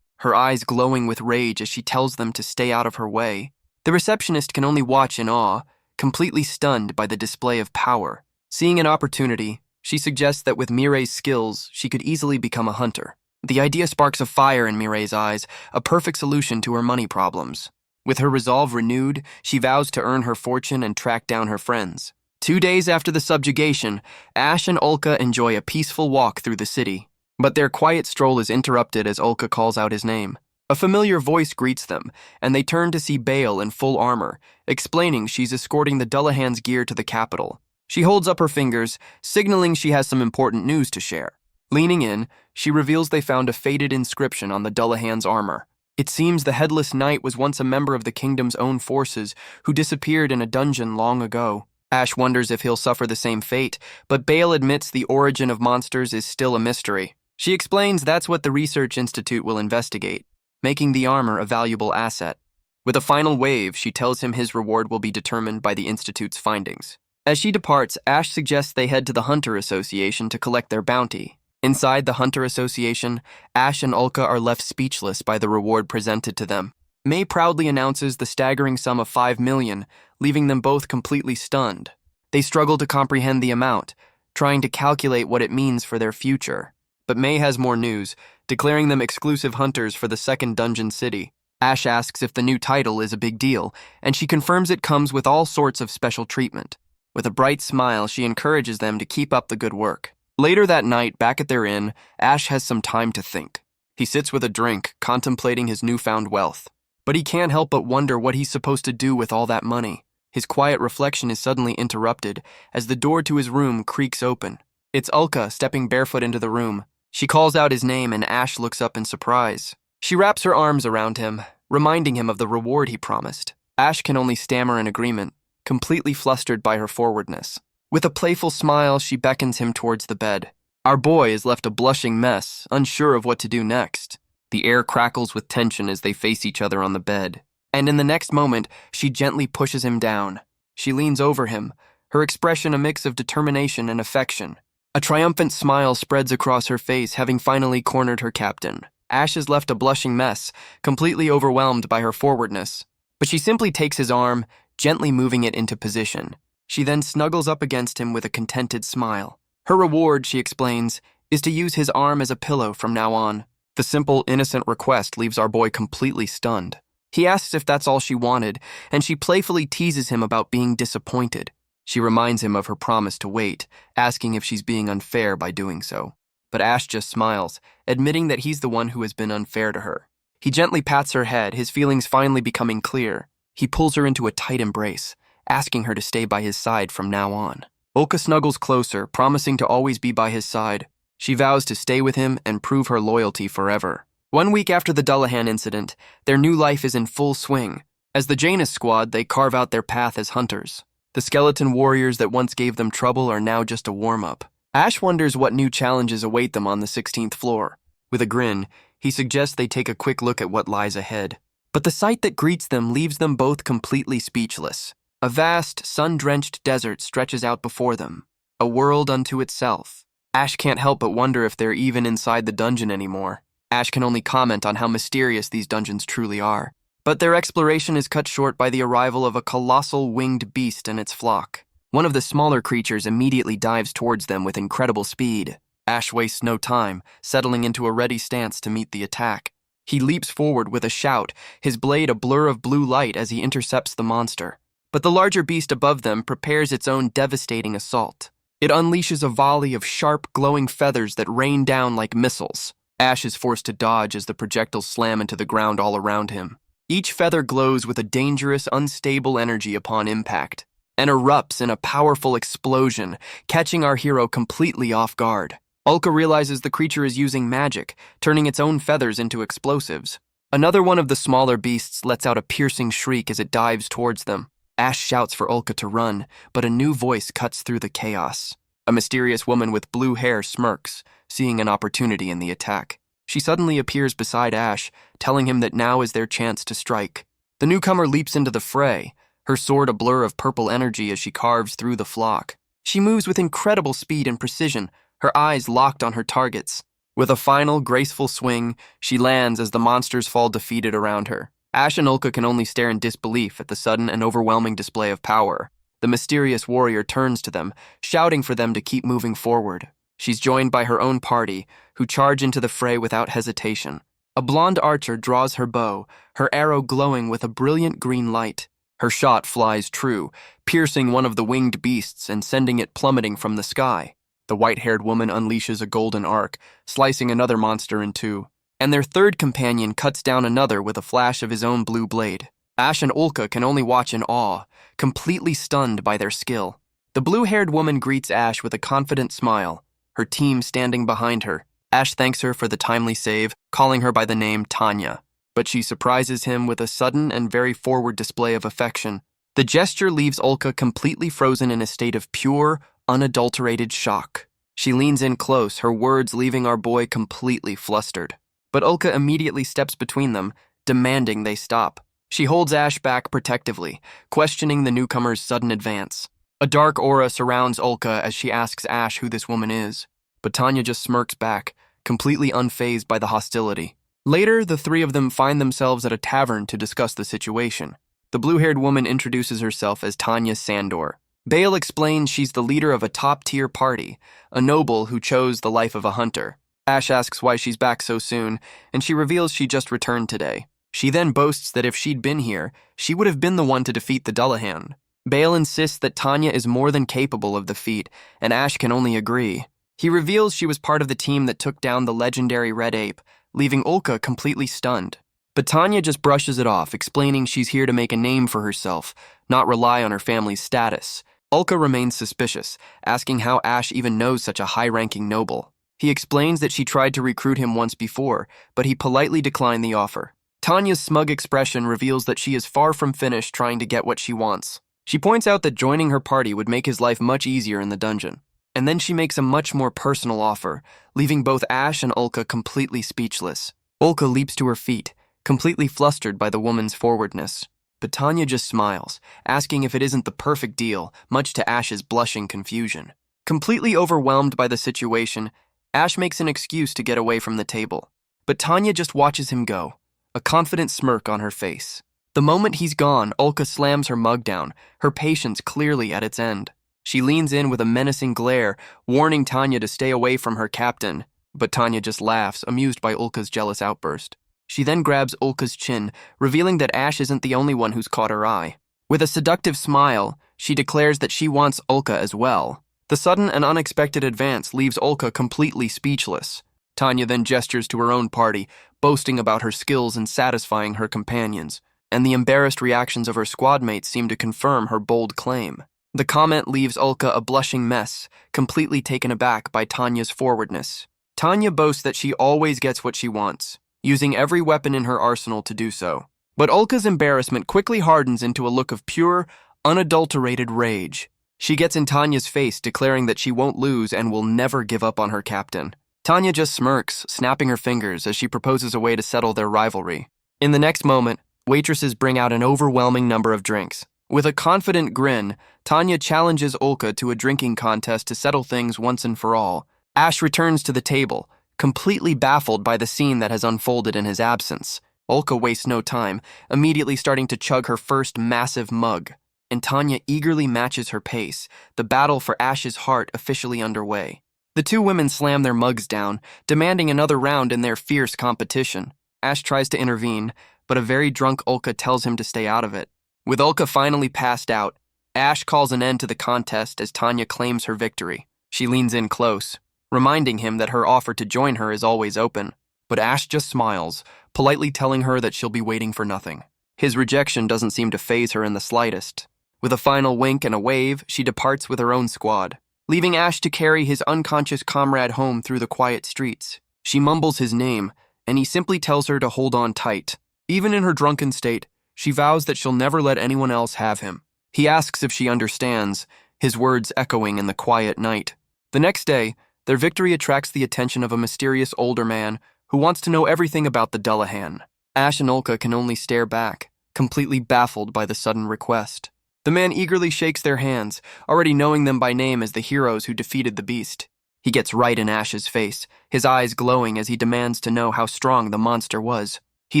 Her eyes glowing with rage as she tells them to stay out of her way. The receptionist can only watch in awe, completely stunned by the display of power. Seeing an opportunity, she suggests that with Mireille's skills, she could easily become a hunter. The idea sparks a fire in Mireille's eyes, a perfect solution to her money problems. With her resolve renewed, she vows to earn her fortune and track down her friends. 2 days after the subjugation, Ash and Ulka enjoy a peaceful walk through the city. But their quiet stroll is interrupted as Ulka calls out his name. A familiar voice greets them, and they turn to see Bale in full armor, explaining she's escorting the Dullahan's gear to the capital. She holds up her fingers, signaling she has some important news to share. Leaning in, she reveals they found a faded inscription on the Dullahan's armor. It seems the Headless Knight was once a member of the kingdom's own forces who disappeared in a dungeon long ago. Ash wonders if he'll suffer the same fate, but Bale admits the origin of monsters is still a mystery. She explains that's what the Research Institute will investigate, making the armor a valuable asset. With a final wave, she tells him his reward will be determined by the Institute's findings. As she departs, Ash suggests they head to the Hunter Association to collect their bounty. Inside the Hunter Association, Ash and Ulka are left speechless by the reward presented to them. May proudly announces the staggering sum of 5 million, leaving them both completely stunned. They struggle to comprehend the amount, trying to calculate what it means for their future. But May has more news, declaring them exclusive hunters for the second dungeon city. Ash asks if the new title is a big deal, and she confirms it comes with all sorts of special treatment. With a bright smile, she encourages them to keep up the good work. Later that night, back at their inn, Ash has some time to think. He sits with a drink, contemplating his newfound wealth. But he can't help but wonder what he's supposed to do with all that money. His quiet reflection is suddenly interrupted as the door to his room creaks open. It's Ulka stepping barefoot into the room. She calls out his name and Ash looks up in surprise. She wraps her arms around him, reminding him of the reward he promised. Ash can only stammer in agreement, completely flustered by her forwardness. With a playful smile, she beckons him towards the bed. Our boy is left a blushing mess, unsure of what to do next. The air crackles with tension as they face each other on the bed. And in the next moment, she gently pushes him down. She leans over him, her expression a mix of determination and affection. A triumphant smile spreads across her face, having finally cornered her captain. Ash is left a blushing mess, completely overwhelmed by her forwardness. But she simply takes his arm, gently moving it into position. She then snuggles up against him with a contented smile. Her reward, she explains, is to use his arm as a pillow from now on. The simple, innocent request leaves our boy completely stunned. He asks if that's all she wanted, and she playfully teases him about being disappointed. She reminds him of her promise to wait, asking if she's being unfair by doing so. But Ash just smiles, admitting that he's the one who has been unfair to her. He gently pats her head, his feelings finally becoming clear. He pulls her into a tight embrace, asking her to stay by his side from now on. Ulka snuggles closer, promising to always be by his side. She vows to stay with him and prove her loyalty forever. 1 week after the Dullahan incident, their new life is in full swing. As the Janus squad, they carve out their path as hunters. The skeleton warriors that once gave them trouble are now just a warm-up. Ash wonders what new challenges await them on the 16th floor. With a grin, He suggests they take a quick look at what lies ahead. But the sight that greets them leaves them both completely speechless. A vast, sun-drenched desert stretches out before them, a world unto itself. Ash can't help but wonder if they're even inside the dungeon anymore. Ash can only comment on how mysterious these dungeons truly are. But their exploration is cut short by the arrival of a colossal winged beast and its flock. One of the smaller creatures immediately dives towards them with incredible speed. Ash wastes no time, settling into a ready stance to meet the attack. He leaps forward with a shout, his blade a blur of blue light as he intercepts the monster. But the larger beast above them prepares its own devastating assault. It unleashes a volley of sharp, glowing feathers that rain down like missiles. Ash is forced to dodge as the projectiles slam into the ground all around him. Each feather glows with a dangerous, unstable energy upon impact, and erupts in a powerful explosion, catching our hero completely off guard. Ulka realizes the creature is using magic, turning its own feathers into explosives. Another one of the smaller beasts lets out a piercing shriek as it dives towards them. Ash shouts for Ulka to run, but a new voice cuts through the chaos. A mysterious woman with blue hair smirks, seeing an opportunity in the attack. She suddenly appears beside Ash, telling him that now is their chance to strike. The newcomer leaps into the fray, her sword a blur of purple energy as she carves through the flock. She moves with incredible speed and precision, her eyes locked on her targets. With a final, graceful swing, she lands as the monsters fall defeated around her. Ash and Ulka can only stare in disbelief at the sudden and overwhelming display of power. The mysterious warrior turns to them, shouting for them to keep moving forward. She's joined by her own party, who charge into the fray without hesitation. A blonde archer draws her bow, her arrow glowing with a brilliant green light. Her shot flies true, piercing one of the winged beasts and sending it plummeting from the sky. The white-haired woman unleashes a golden arc, slicing another monster in two. And their third companion cuts down another with a flash of his own blue blade. Ash and Ulka can only watch in awe, completely stunned by their skill. The blue-haired woman greets Ash with a confident smile, her team standing behind her. Ash thanks her for the timely save, calling her by the name Tanya. But she surprises him with a sudden and very forward display of affection. The gesture leaves Ulka completely frozen in a state of pure, unadulterated shock. She leans in close, her words leaving our boy completely flustered. But Ulka immediately steps between them, demanding they stop. She holds Ash back protectively, questioning the newcomer's sudden advance. A dark aura surrounds Ulka as she asks Ash who this woman is. But Tanya just smirks back, completely unfazed by the hostility. Later, the three of them find themselves at a tavern to discuss the situation. The blue-haired woman introduces herself as Tanya Sandor. Bale explains she's the leader of a top-tier party, a noble who chose the life of a hunter. Ash asks why she's back so soon, and she reveals she just returned today. She then boasts that if she'd been here, she would have been the one to defeat the Dullahan. Bale insists that Tanya is more than capable of the feat, and Ash can only agree. He reveals she was part of the team that took down the legendary red ape, leaving Ulka completely stunned. But Tanya just brushes it off, explaining she's here to make a name for herself, not rely on her family's status. Ulka remains suspicious, asking how Ash even knows such a high-ranking noble. He explains that she tried to recruit him once before, but he politely declined the offer. Tanya's smug expression reveals that she is far from finished trying to get what she wants. She points out that joining her party would make his life much easier in the dungeon. And then she makes a much more personal offer, leaving both Ash and Ulka completely speechless. Ulka leaps to her feet, completely flustered by the woman's forwardness. But Tanya just smiles, asking if it isn't the perfect deal, much to Ash's blushing confusion. Completely overwhelmed by the situation, Ash makes an excuse to get away from the table. But Tanya just watches him go, a confident smirk on her face. The moment he's gone, Ulka slams her mug down, her patience clearly at its end. She leans in with a menacing glare, warning Tanya to stay away from her captain. But Tanya just laughs, amused by Ulka's jealous outburst. She then grabs Ulka's chin, revealing that Ash isn't the only one who's caught her eye. With a seductive smile, she declares that she wants Ulka as well. The sudden and unexpected advance leaves Ulka completely speechless. Tanya then gestures to her own party, boasting about her skills and satisfying her companions. And the embarrassed reactions of her squad mates seem to confirm her bold claim. The comment leaves Ulka a blushing mess, completely taken aback by Tanya's forwardness. Tanya boasts that she always gets what she wants, using every weapon in her arsenal to do so. But Ulka's embarrassment quickly hardens into a look of pure, unadulterated rage. She gets in Tanya's face, declaring that she won't lose and will never give up on her captain. Tanya just smirks, snapping her fingers as she proposes a way to settle their rivalry. In the next moment, waitresses bring out an overwhelming number of drinks. With a confident grin, Tanya challenges Ulka to a drinking contest to settle things once and for all. Ash returns to the table, completely baffled by the scene that has unfolded in his absence. Ulka wastes no time, immediately starting to chug her first massive mug, and Tanya eagerly matches her pace, the battle for Ash's heart officially underway. The two women slam their mugs down, demanding another round in their fierce competition. Ash tries to intervene, but a very drunk Ulka tells him to stay out of it. With Ulka finally passed out, Ash calls an end to the contest as Tanya claims her victory. She leans in close, reminding him that her offer to join her is always open. But Ash just smiles, politely telling her that she'll be waiting for nothing. His rejection doesn't seem to faze her in the slightest. With a final wink and a wave, she departs with her own squad, leaving Ash to carry his unconscious comrade home through the quiet streets. She mumbles his name, and he simply tells her to hold on tight. Even in her drunken state, she vows that she'll never let anyone else have him. He asks if she understands, his words echoing in the quiet night. The next day, their victory attracts the attention of a mysterious older man who wants to know everything about the Dullahan. Ash and Ulka can only stare back, completely baffled by the sudden request. The man eagerly shakes their hands, already knowing them by name as the heroes who defeated the beast. He gets right in Ash's face, his eyes glowing as he demands to know how strong the monster was. He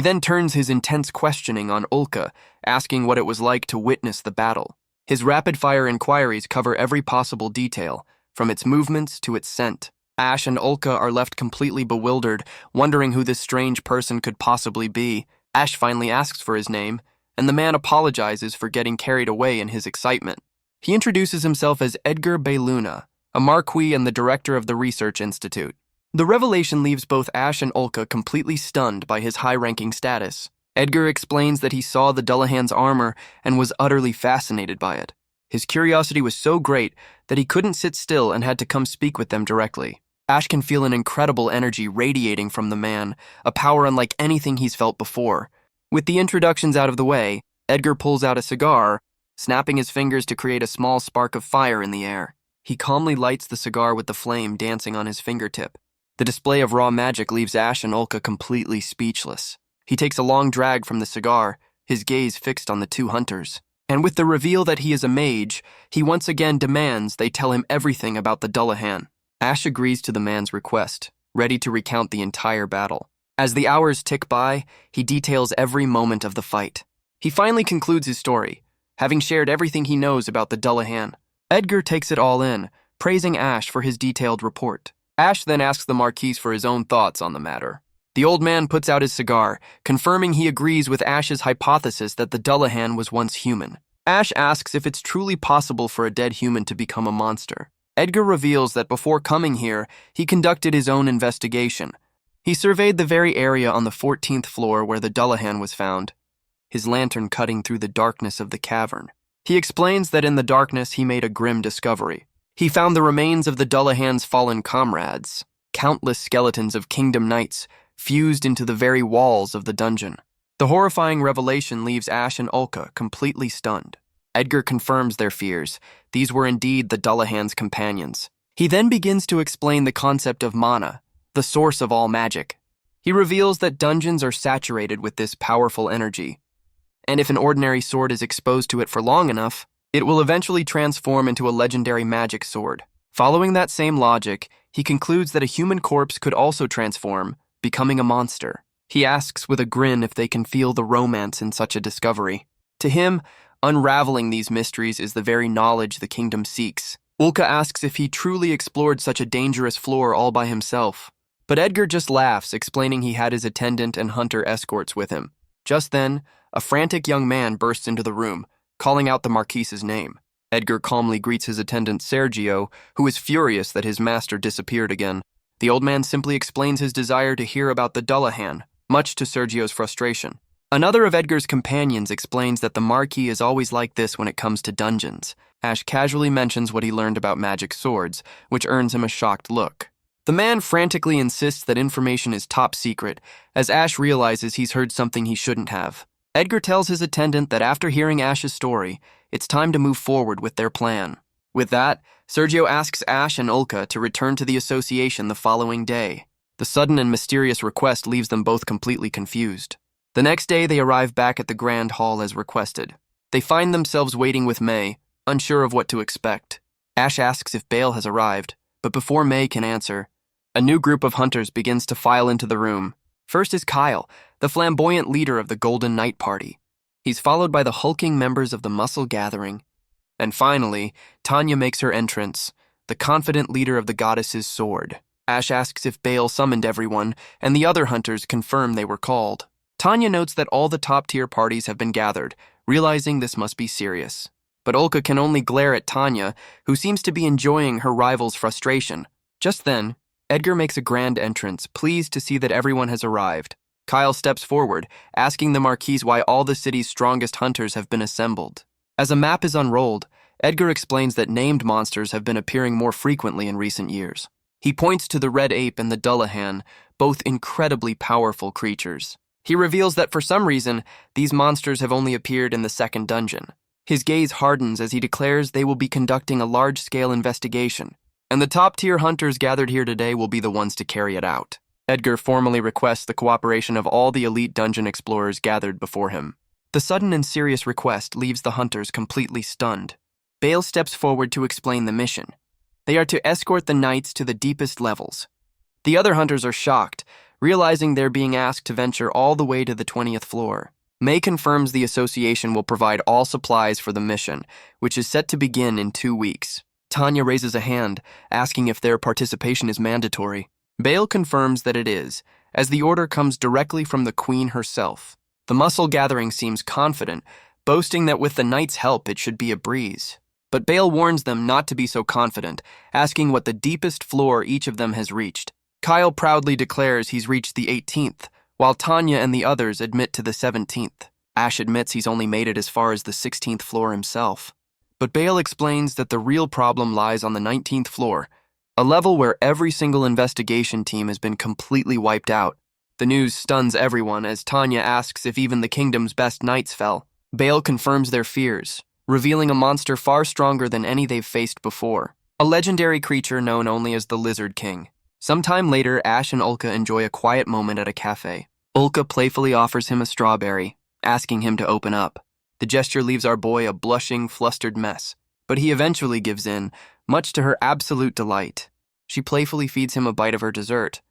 then turns his intense questioning on Ulka, asking what it was like to witness the battle. His rapid-fire inquiries cover every possible detail, from its movements to its scent. Ash and Ulka are left completely bewildered, wondering who this strange person could possibly be. Ash finally asks for his name, and the man apologizes for getting carried away in his excitement. He introduces himself as Edgar Bale, a Marquis and the director of the Research Institute. The revelation leaves both Ash and Ulka completely stunned by his high-ranking status. Edgar explains that he saw the Dullahan's armor and was utterly fascinated by it. His curiosity was so great that he couldn't sit still and had to come speak with them directly. Ash can feel an incredible energy radiating from the man, a power unlike anything he's felt before. With the introductions out of the way, Edgar pulls out a cigar, snapping his fingers to create a small spark of fire in the air. He calmly lights the cigar with the flame dancing on his fingertip. The display of raw magic leaves Ash and Ulka completely speechless. He takes a long drag from the cigar, his gaze fixed on the two hunters. And with the reveal that he is a mage, he once again demands they tell him everything about the Dullahan. Ash agrees to the man's request, ready to recount the entire battle. As the hours tick by, he details every moment of the fight. He finally concludes his story, having shared everything he knows about the Dullahan. Edgar takes it all in, praising Ash for his detailed report. Ash then asks the Marquis for his own thoughts on the matter. The old man puts out his cigar, confirming he agrees with Ash's hypothesis that the Dullahan was once human. Ash asks if it's truly possible for a dead human to become a monster. Edgar reveals that before coming here, he conducted his own investigation. He surveyed the very area on the 14th floor where the Dullahan was found, his lantern cutting through the darkness of the cavern. He explains that in the darkness he made a grim discovery. He found the remains of the Dullahan's fallen comrades, countless skeletons of kingdom knights fused into the very walls of the dungeon. The horrifying revelation leaves Ash and Ulka completely stunned. Edgar confirms their fears. These were indeed the Dullahan's companions. He then begins to explain the concept of mana, the source of all magic. He reveals that dungeons are saturated with this powerful energy, and if an ordinary sword is exposed to it for long enough, it will eventually transform into a legendary magic sword. Following that same logic, he concludes that a human corpse could also transform, becoming a monster. He asks with a grin if they can feel the romance in such a discovery. To him, unraveling these mysteries is the very knowledge the kingdom seeks. Ulka asks if he truly explored such a dangerous floor all by himself. But Edgar just laughs, explaining he had his attendant and hunter escorts with him. Just then, a frantic young man bursts into the room, calling out the Marquis's name. Edgar calmly greets his attendant Sergio, who is furious that his master disappeared again. The old man simply explains his desire to hear about the Dullahan, much to Sergio's frustration. Another of Edgar's companions explains that the Marquis is always like this when it comes to dungeons. Ash casually mentions what he learned about magic swords, which earns him a shocked look. The man frantically insists that information is top secret, as Ash realizes he's heard something he shouldn't have. Edgar tells his attendant that after hearing Ash's story, it's time to move forward with their plan. With that, Sergio asks Ash and Ulka to return to the association the following day. The sudden and mysterious request leaves them both completely confused. The next day, they arrive back at the Grand Hall as requested. They find themselves waiting with May, unsure of what to expect. Ash asks if Bale has arrived, but before May can answer, a new group of hunters begins to file into the room. First is Kyle, the flamboyant leader of the Golden Knight Party. He's followed by the hulking members of the Muscle Gathering. And finally, Tanya makes her entrance, the confident leader of the Goddess's Sword. Ash asks if Bale summoned everyone, and the other hunters confirm they were called. Tanya notes that all the top-tier parties have been gathered, realizing this must be serious. But Ulka can only glare at Tanya, who seems to be enjoying her rival's frustration. Just then, Edgar makes a grand entrance, pleased to see that everyone has arrived. Kyle steps forward, asking the Marquise why all the city's strongest hunters have been assembled. As a map is unrolled, Edgar explains that named monsters have been appearing more frequently in recent years. He points to the red ape and the Dullahan, both incredibly powerful creatures. He reveals that for some reason, these monsters have only appeared in the second dungeon. His gaze hardens as he declares they will be conducting a large-scale investigation, and the top-tier hunters gathered here today will be the ones to carry it out. Edgar formally requests the cooperation of all the elite dungeon explorers gathered before him. The sudden and serious request leaves the hunters completely stunned. Bale steps forward to explain the mission. They are to escort the knights to the deepest levels. The other hunters are shocked, realizing they're being asked to venture all the way to the 20th floor. May confirms the association will provide all supplies for the mission, which is set to begin in 2 weeks. Tanya raises a hand, asking if their participation is mandatory. Bale confirms that it is, as the order comes directly from the Queen herself. The Muscle Gathering seems confident, boasting that with the Knight's help it should be a breeze. But Bale warns them not to be so confident, asking what the deepest floor each of them has reached. Kyle proudly declares he's reached the 18th, while Tanya and the others admit to the 17th. Ash admits he's only made it as far as the 16th floor himself. But Bale explains that the real problem lies on the 19th floor, a level where every single investigation team has been completely wiped out. The news stuns everyone as Tanya asks if even the kingdom's best knights fell. Bale confirms their fears, revealing a monster far stronger than any they've faced before, a legendary creature known only as the Lizard King. Sometime later, Ash and Ulka enjoy a quiet moment at a cafe. Ulka playfully offers him a strawberry, asking him to open up. The gesture leaves our boy a blushing, flustered mess, but he eventually gives in, much to her absolute delight. She playfully feeds him a bite of her dessert,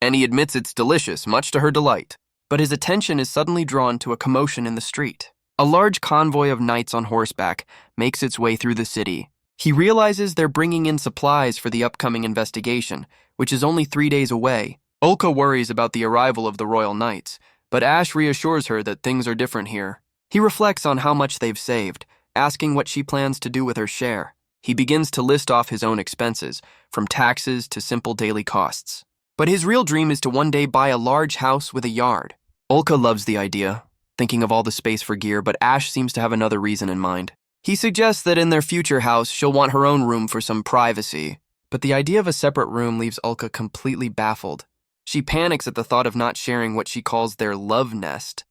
and he admits it's delicious, much to her delight. But his attention is suddenly drawn to a commotion in the street. A large convoy of knights on horseback makes its way through the city. He realizes they're bringing in supplies for the upcoming investigation, which is only 3 days away. Ulka worries about the arrival of the Royal Knights, but Ash reassures her that things are different here. He reflects on how much they've saved, asking what she plans to do with her share. He begins to list off his own expenses, from taxes to simple daily costs. But his real dream is to one day buy a large house with a yard. Ulka loves the idea, thinking of all the space for gear, but Ash seems to have another reason in mind. He suggests that in their future house, she'll want her own room for some privacy. But the idea of a separate room leaves Ulka completely baffled. She panics at the thought of not sharing what she calls their love nest.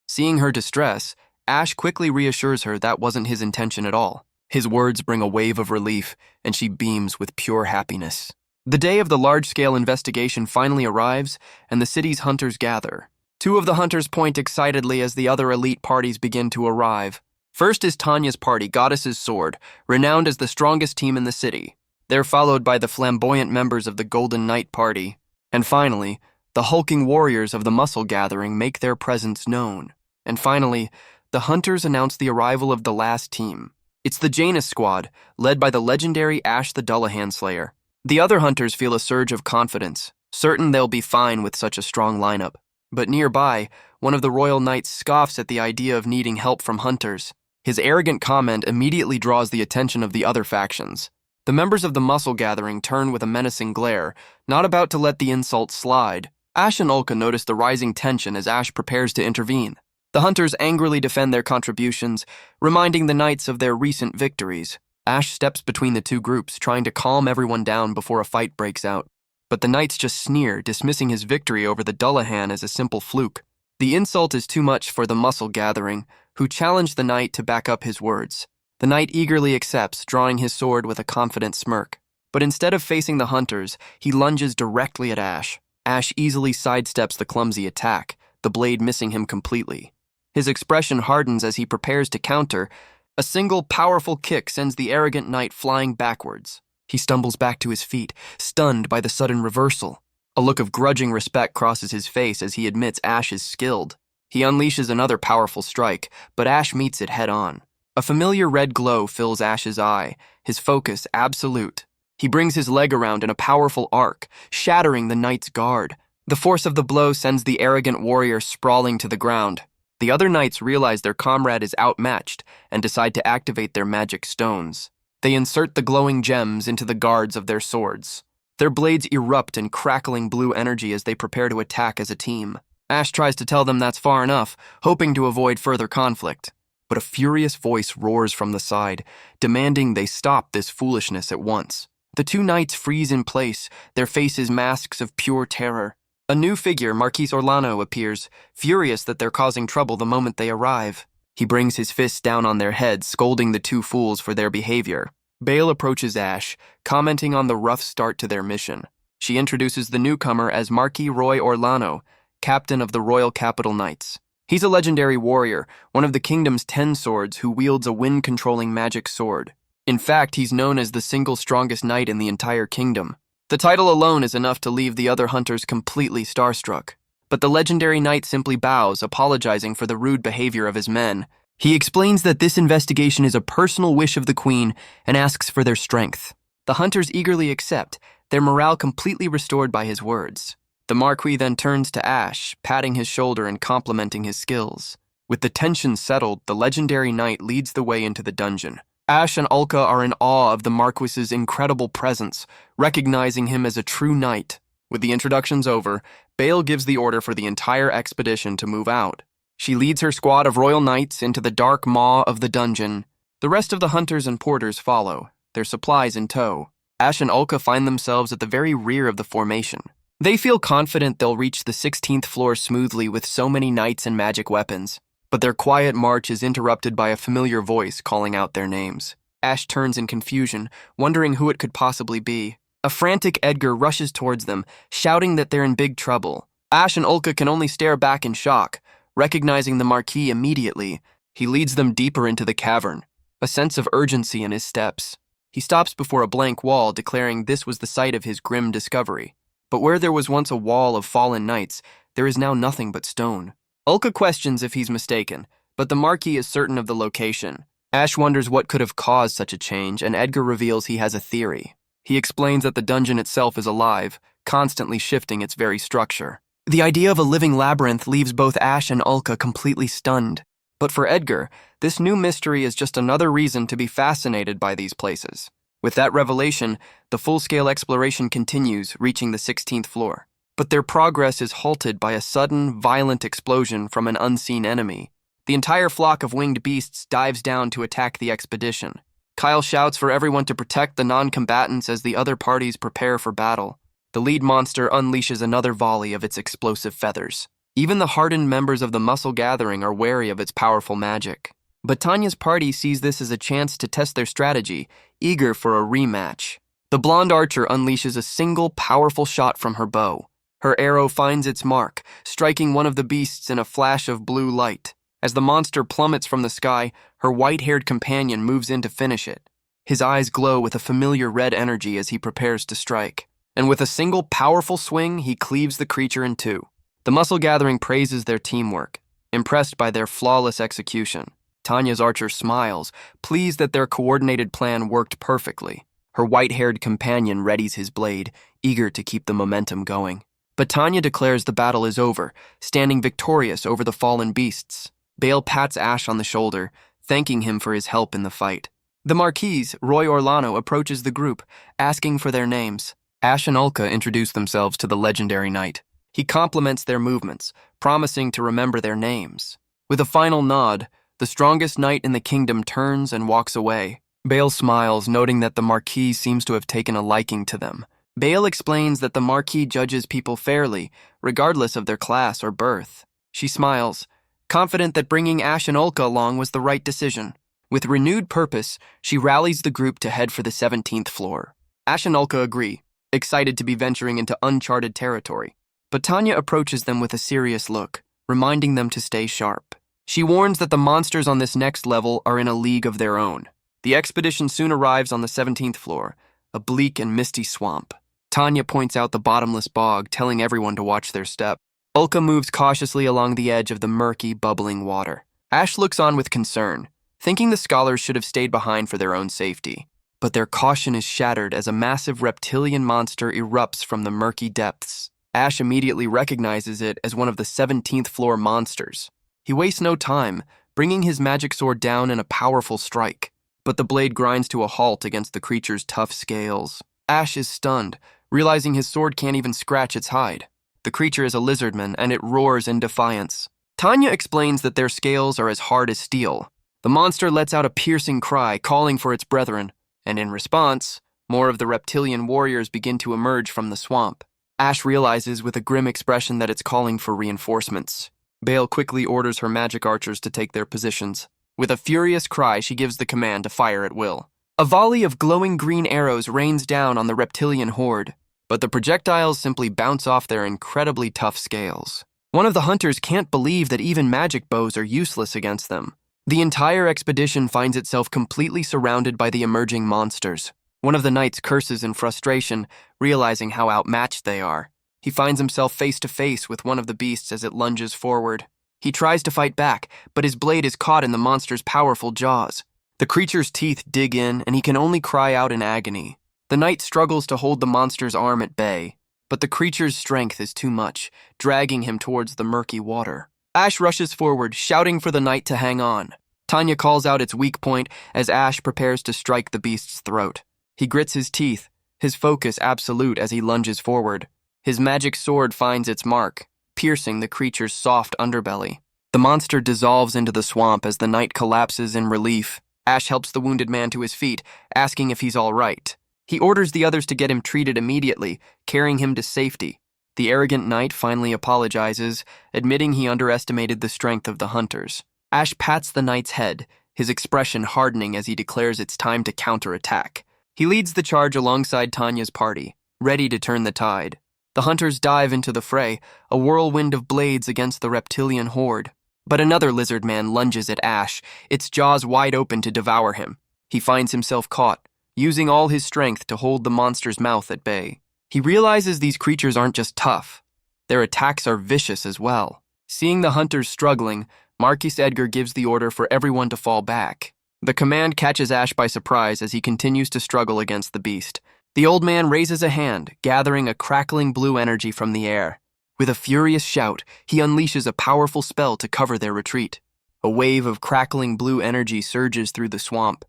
Seeing her distress, Ash quickly reassures her that wasn't his intention at all. His words bring a wave of relief, and she beams with pure happiness. The day of the large-scale investigation finally arrives, and the city's hunters gather. 2 of the hunters point excitedly as the other elite parties begin to arrive. First is Tanya's party, Goddess's Sword, renowned as the strongest team in the city. They're followed by the flamboyant members of the Golden Knight Party. And finally, the hulking warriors of the Muscle Gathering make their presence known. And finally, the hunters announce the arrival of the last team. It's the Janus squad, led by the legendary Ash the Dullahan Slayer. The other hunters feel a surge of confidence, certain they'll be fine with such a strong lineup. But nearby, one of the Royal Knights scoffs at the idea of needing help from hunters. His arrogant comment immediately draws the attention of the other factions. The members of the Muscle Gathering turn with a menacing glare, not about to let the insult slide. Ash and Ulka notice the rising tension as Ash prepares to intervene. The hunters angrily defend their contributions, reminding the knights of their recent victories. Ash steps between the 2 groups, trying to calm everyone down before a fight breaks out. But the knights just sneer, dismissing his victory over the Dullahan as a simple fluke. The insult is too much for the Muscle Gathering, who challenge the knight to back up his words. The knight eagerly accepts, drawing his sword with a confident smirk. But instead of facing the hunters, he lunges directly at Ash. Ash easily sidesteps the clumsy attack, the blade missing him completely. His expression hardens as he prepares to counter. A single powerful kick sends the arrogant knight flying backwards. He stumbles back to his feet, stunned by the sudden reversal. A look of grudging respect crosses his face as he admits Ash is skilled. He unleashes another powerful strike, but Ash meets it head-on. A familiar red glow fills Ash's eye, his focus absolute. He brings his leg around in a powerful arc, shattering the knight's guard. The force of the blow sends the arrogant warrior sprawling to the ground. The other knights realize their comrade is outmatched and decide to activate their magic stones. They insert the glowing gems into the guards of their swords. Their blades erupt in crackling blue energy as they prepare to attack as a team. Ash tries to tell them that's far enough, hoping to avoid further conflict. But a furious voice roars from the side, demanding they stop this foolishness at once. The two knights freeze in place, their faces masks of pure terror. A new figure, Roy Orlano, appears, furious that they're causing trouble the moment they arrive. He brings his fists down on their heads, scolding the two fools for their behavior. Bale approaches Ash, commenting on the rough start to their mission. She introduces the newcomer as Marquis Roy Orlano, captain of the Royal Capital Knights. He's a legendary warrior, one of the kingdom's 10 swords who wields a wind-controlling magic sword. In fact, he's known as the single strongest knight in the entire kingdom. The title alone is enough to leave the other hunters completely starstruck. But the legendary knight simply bows, apologizing for the rude behavior of his men. He explains that this investigation is a personal wish of the queen and asks for their strength. The hunters eagerly accept, their morale completely restored by his words. The Marquis then turns to Ash, patting his shoulder and complimenting his skills. With the tension settled, the legendary knight leads the way into the dungeon. Ash and Ulka are in awe of the Marquis's incredible presence, recognizing him as a true knight. With the introductions over, Bale gives the order for the entire expedition to move out. She leads her squad of royal knights into the dark maw of the dungeon. The rest of the hunters and porters follow, their supplies in tow. Ash and Ulka find themselves at the very rear of the formation. They feel confident they'll reach the 16th floor smoothly with so many knights and magic weapons. But their quiet march is interrupted by a familiar voice calling out their names. Ash turns in confusion, wondering who it could possibly be. A frantic Edgar rushes towards them, shouting that they're in big trouble. Ash and Ulka can only stare back in shock. Recognizing the Marquis immediately, he leads them deeper into the cavern, a sense of urgency in his steps. He stops before a blank wall, declaring this was the site of his grim discovery. But where there was once a wall of fallen knights, there is now nothing but stone. Ulka questions if he's mistaken, but the Marquis is certain of the location. Ash wonders what could have caused such a change, and Edgar reveals he has a theory. He explains that the dungeon itself is alive, constantly shifting its very structure. The idea of a living labyrinth leaves both Ash and Ulka completely stunned. But for Edgar, this new mystery is just another reason to be fascinated by these places. With that revelation, the full-scale exploration continues, reaching the 16th floor. But their progress is halted by a sudden, violent explosion from an unseen enemy. The entire flock of winged beasts dives down to attack the expedition. Kyle shouts for everyone to protect the non-combatants as the other parties prepare for battle. The lead monster unleashes another volley of its explosive feathers. Even the hardened members of the Muscle Gathering are wary of its powerful magic. But Tanya's party sees this as a chance to test their strategy, eager for a rematch. The blonde archer unleashes a single powerful shot from her bow. Her arrow finds its mark, striking one of the beasts in a flash of blue light. As the monster plummets from the sky, her white-haired companion moves in to finish it. His eyes glow with a familiar red energy as he prepares to strike. And with a single powerful swing, he cleaves the creature in two. The Muscle Gathering praises their teamwork, impressed by their flawless execution. Tanya's archer smiles, pleased that their coordinated plan worked perfectly. Her white-haired companion readies his blade, eager to keep the momentum going. But Tanya declares the battle is over, standing victorious over the fallen beasts. Bale pats Ash on the shoulder, thanking him for his help in the fight. The Marquis, Roy Orlano, approaches the group, asking for their names. Ash and Ulka introduce themselves to the legendary knight. He compliments their movements, promising to remember their names. With a final nod, the strongest knight in the kingdom turns and walks away. Bale smiles, noting that the Marquis seems to have taken a liking to them. Bale explains that the Marquis judges people fairly, regardless of their class or birth. She smiles, confident that bringing Ash and Ulka along was the right decision. With renewed purpose, she rallies the group to head for the 17th floor. Ash and Ulka agree, excited to be venturing into uncharted territory. But Tanya approaches them with a serious look, reminding them to stay sharp. She warns that the monsters on this next level are in a league of their own. The expedition soon arrives on the 17th floor, a bleak and misty swamp. Tanya points out the bottomless bog, telling everyone to watch their step. Ulka moves cautiously along the edge of the murky, bubbling water. Ash looks on with concern, thinking the scholars should have stayed behind for their own safety. But their caution is shattered as a massive reptilian monster erupts from the murky depths. Ash immediately recognizes it as one of the 17th floor monsters. He wastes no time, bringing his magic sword down in a powerful strike. But the blade grinds to a halt against the creature's tough scales. Ash is stunned, realizing his sword can't even scratch its hide. The creature is a lizardman, and it roars in defiance. Tanya explains that their scales are as hard as steel. The monster lets out a piercing cry, calling for its brethren, and in response, more of the reptilian warriors begin to emerge from the swamp. Ash realizes with a grim expression that it's calling for reinforcements. Bale quickly orders her magic archers to take their positions. With a furious cry, she gives the command to fire at will. A volley of glowing green arrows rains down on the reptilian horde, but the projectiles simply bounce off their incredibly tough scales. One of the hunters can't believe that even magic bows are useless against them. The entire expedition finds itself completely surrounded by the emerging monsters. One of the knights curses in frustration, realizing how outmatched they are. He finds himself face to face with one of the beasts as it lunges forward. He tries to fight back, but his blade is caught in the monster's powerful jaws. The creature's teeth dig in, and he can only cry out in agony. The knight struggles to hold the monster's arm at bay, but the creature's strength is too much, dragging him towards the murky water. Ash rushes forward, shouting for the knight to hang on. Tanya calls out its weak point as Ash prepares to strike the beast's throat. He grits his teeth, his focus absolute as he lunges forward. His magic sword finds its mark, piercing the creature's soft underbelly. The monster dissolves into the swamp as the knight collapses in relief. Ash helps the wounded man to his feet, asking if he's all right. He orders the others to get him treated immediately, carrying him to safety. The arrogant knight finally apologizes, admitting he underestimated the strength of the hunters. Ash pats the knight's head, his expression hardening as he declares it's time to counterattack. He leads the charge alongside Tanya's party, ready to turn the tide. The hunters dive into the fray, a whirlwind of blades against the reptilian horde. But another lizard man lunges at Ash, its jaws wide open to devour him. He finds himself caught, using all his strength to hold the monster's mouth at bay. He realizes these creatures aren't just tough. Their attacks are vicious as well. Seeing the hunters struggling, Marquis Edgar gives the order for everyone to fall back. The command catches Ash by surprise as he continues to struggle against the beast. The old man raises a hand, gathering a crackling blue energy from the air. With a furious shout, he unleashes a powerful spell to cover their retreat. A wave of crackling blue energy surges through the swamp,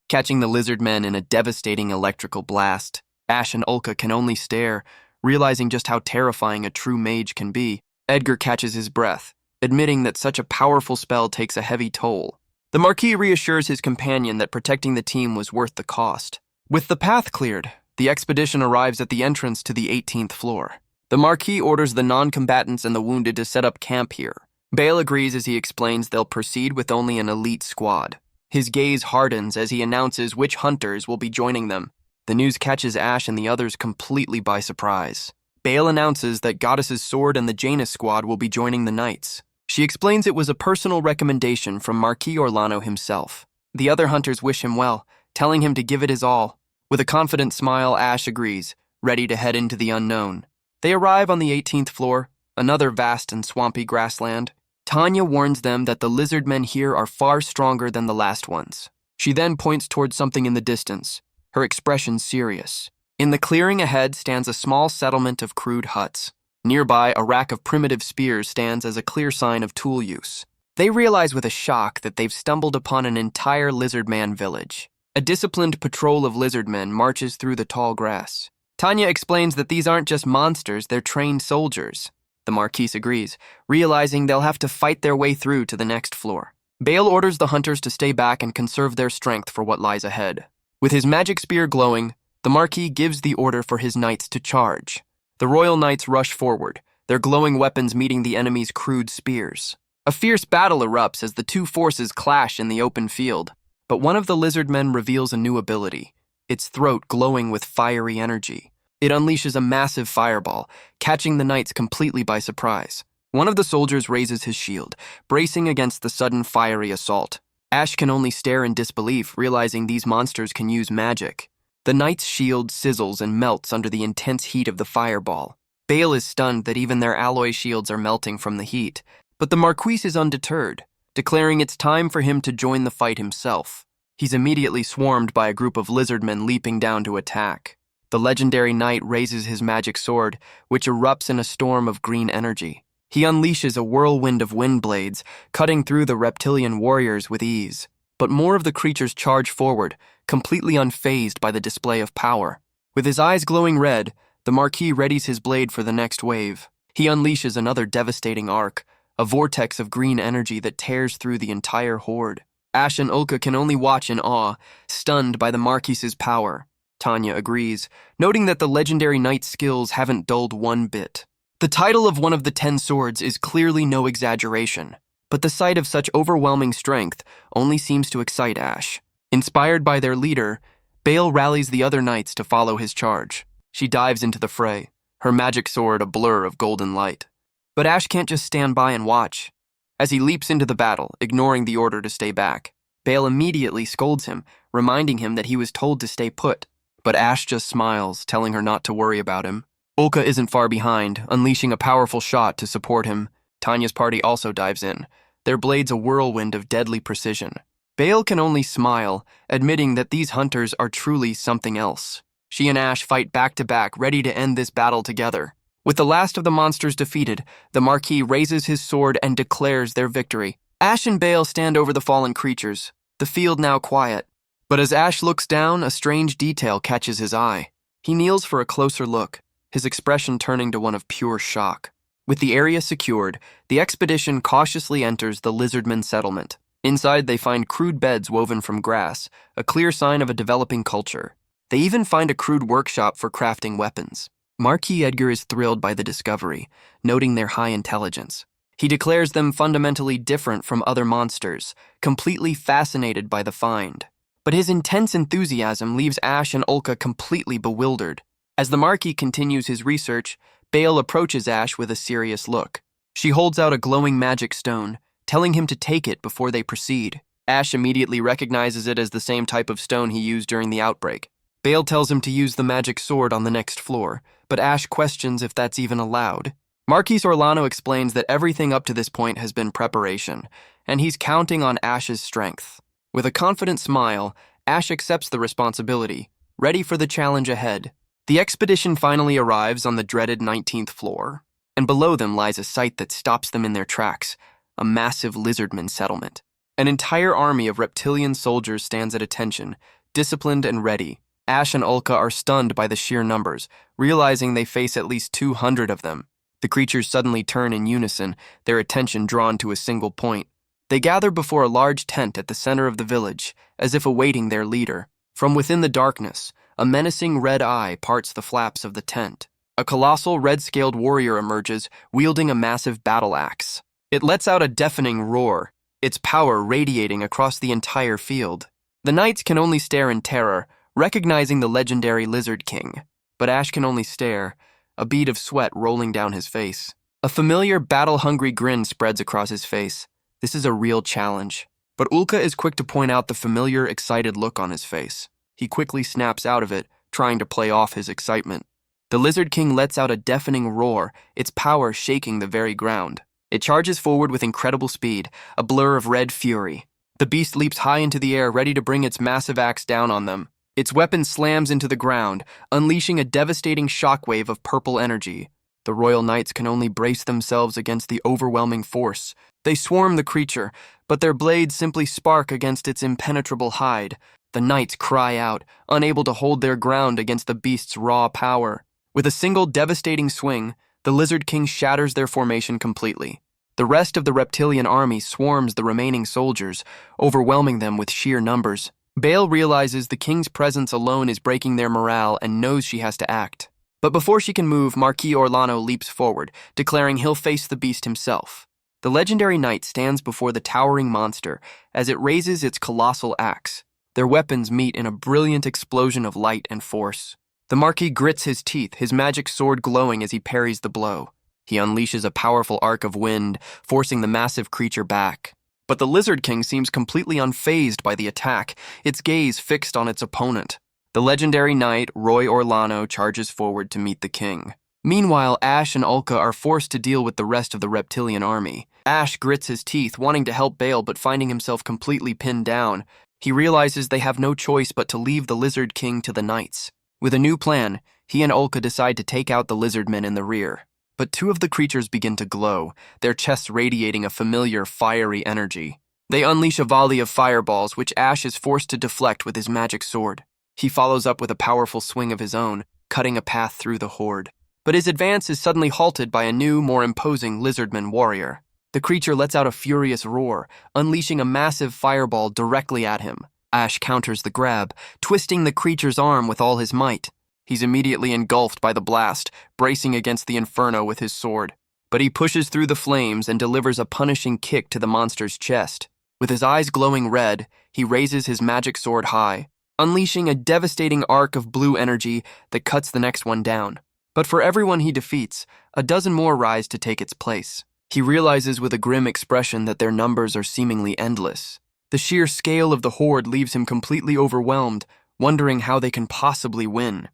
catching the lizardmen in a devastating electrical blast. Ash and Ulka can only stare, realizing just how terrifying a true mage can be. Edgar catches his breath, admitting that such a powerful spell takes a heavy toll. The Marquis reassures his companion that protecting the team was worth the cost. With the path cleared, the expedition arrives at the entrance to the 18th floor. The Marquis orders the non-combatants and the wounded to set up camp here. Bale agrees as he explains they'll proceed with only an elite squad. His gaze hardens as he announces which hunters will be joining them. The news catches Ash and the others completely by surprise. Bale announces that Goddess's Sword and the Janus squad will be joining the knights. She explains it was a personal recommendation from Roy Orlano himself. The other hunters wish him well, telling him to give it his all. With a confident smile, Ash agrees, ready to head into the unknown. They arrive on the 18th floor, another vast and swampy grassland. Tanya warns them that the lizardmen here are far stronger than the last ones. She then points towards something in the distance, her expression serious. In the clearing ahead stands a small settlement of crude huts. Nearby, a rack of primitive spears stands as a clear sign of tool use. They realize with a shock that they've stumbled upon an entire lizardman village. A disciplined patrol of lizardmen marches through the tall grass. Tanya explains that these aren't just monsters, they're trained soldiers. The Marquis agrees, realizing they'll have to fight their way through to the next floor. Bale orders the hunters to stay back and conserve their strength for what lies ahead. With his magic spear glowing, the Marquis gives the order for his knights to charge. The royal knights rush forward, their glowing weapons meeting the enemy's crude spears. A fierce battle erupts as the two forces clash in the open field. But one of the Lizardmen reveals a new ability, its throat glowing with fiery energy. It unleashes a massive fireball, catching the knights completely by surprise. One of the soldiers raises his shield, bracing against the sudden fiery assault. Ash can only stare in disbelief, realizing these monsters can use magic. The knight's shield sizzles and melts under the intense heat of the fireball. Bale is stunned that even their alloy shields are melting from the heat, but the Marquis is undeterred, declaring it's time for him to join the fight himself. He's immediately swarmed by a group of lizardmen leaping down to attack. The legendary knight raises his magic sword, which erupts in a storm of green energy. He unleashes a whirlwind of wind blades, cutting through the reptilian warriors with ease. But more of the creatures charge forward, completely unfazed by the display of power. With his eyes glowing red, the Marquis readies his blade for the next wave. He unleashes another devastating arc, a vortex of green energy that tears through the entire horde. Ash and Ulka can only watch in awe, stunned by the Marquis's power. Tanya agrees, noting that the legendary knight's skills haven't dulled one bit. The title of one of the 10 swords is clearly no exaggeration, but the sight of such overwhelming strength only seems to excite Ash. Inspired by their leader, Bale rallies the other knights to follow his charge. She dives into the fray, her magic sword a blur of golden light. But Ash can't just stand by and watch. As he leaps into the battle, ignoring the order to stay back, Bale immediately scolds him, reminding him that he was told to stay put. But Ash just smiles, telling her not to worry about him. Ulka isn't far behind, unleashing a powerful shot to support him. Tanya's party also dives in, their blades a whirlwind of deadly precision. Bale can only smile, admitting that these hunters are truly something else. She and Ash fight back to back, ready to end this battle together. With the last of the monsters defeated, the Marquis raises his sword and declares their victory. Ash and Bale stand over the fallen creatures, the field now quiet. But as Ash looks down, a strange detail catches his eye. He kneels for a closer look, his expression turning to one of pure shock. With the area secured, the expedition cautiously enters the Lizardmen settlement. Inside, they find crude beds woven from grass, a clear sign of a developing culture. They even find a crude workshop for crafting weapons. Marquis Edgar is thrilled by the discovery, noting their high intelligence. He declares them fundamentally different from other monsters, completely fascinated by the find. But his intense enthusiasm leaves Ash and Ulka completely bewildered. As the Marquis continues his research, Bale approaches Ash with a serious look. She holds out a glowing magic stone, telling him to take it before they proceed. Ash immediately recognizes it as the same type of stone he used during the outbreak. Bale tells him to use the magic sword on the next floor, but Ash questions if that's even allowed. Marquis Orlano explains that everything up to this point has been preparation, and he's counting on Ash's strength. With a confident smile, Ash accepts the responsibility, ready for the challenge ahead. The expedition finally arrives on the dreaded 19th floor, and below them lies a sight that stops them in their tracks, a massive Lizardman settlement. An entire army of reptilian soldiers stands at attention, disciplined and ready. Ash and Ulka are stunned by the sheer numbers, realizing they face at least 200 of them. The creatures suddenly turn in unison, their attention drawn to a single point. They gather before a large tent at the center of the village, as if awaiting their leader. From within the darkness, a menacing red eye parts the flaps of the tent. A colossal red-scaled warrior emerges, wielding a massive battle axe. It lets out a deafening roar, its power radiating across the entire field. The knights can only stare in terror, recognizing the legendary Lizard King. But Ash can only stare, a bead of sweat rolling down his face. A familiar battle-hungry grin spreads across his face. This is a real challenge. But Ulka is quick to point out the familiar, excited look on his face. He quickly snaps out of it, trying to play off his excitement. The Lizard King lets out a deafening roar, its power shaking the very ground. It charges forward with incredible speed, a blur of red fury. The beast leaps high into the air, ready to bring its massive axe down on them. Its weapon slams into the ground, unleashing a devastating shockwave of purple energy. The royal knights can only brace themselves against the overwhelming force. They swarm the creature, but their blades simply spark against its impenetrable hide. The knights cry out, unable to hold their ground against the beast's raw power. With a single devastating swing, the Lizard King shatters their formation completely. The rest of the reptilian army swarms the remaining soldiers, overwhelming them with sheer numbers. Bale realizes the king's presence alone is breaking their morale and knows she has to act. But before she can move, Marquis Orlano leaps forward, declaring he'll face the beast himself. The legendary knight stands before the towering monster as it raises its colossal axe. Their weapons meet in a brilliant explosion of light and force. The Marquis grits his teeth, his magic sword glowing as he parries the blow. He unleashes a powerful arc of wind, forcing the massive creature back. But the Lizard King seems completely unfazed by the attack, its gaze fixed on its opponent. The legendary knight, Roy Orlano, charges forward to meet the king. Meanwhile, Ash and Ulka are forced to deal with the rest of the reptilian army. Ash grits his teeth, wanting to help Bale but finding himself completely pinned down. He realizes they have no choice but to leave the Lizard King to the knights. With a new plan, he and Ulka decide to take out the Lizardmen in the rear. But two of the creatures begin to glow, their chests radiating a familiar, fiery energy. They unleash a volley of fireballs, which Ash is forced to deflect with his magic sword. He follows up with a powerful swing of his own, cutting a path through the horde. But his advance is suddenly halted by a new, more imposing Lizardman warrior. The creature lets out a furious roar, unleashing a massive fireball directly at him. Ash counters the grab, twisting the creature's arm with all his might. He's immediately engulfed by the blast, bracing against the inferno with his sword. But he pushes through the flames and delivers a punishing kick to the monster's chest. With his eyes glowing red, he raises his magic sword high, unleashing a devastating arc of blue energy that cuts the next one down. But for everyone he defeats, a dozen more rise to take its place. He realizes with a grim expression that their numbers are seemingly endless. The sheer scale of the horde leaves him completely overwhelmed, wondering how they can possibly win.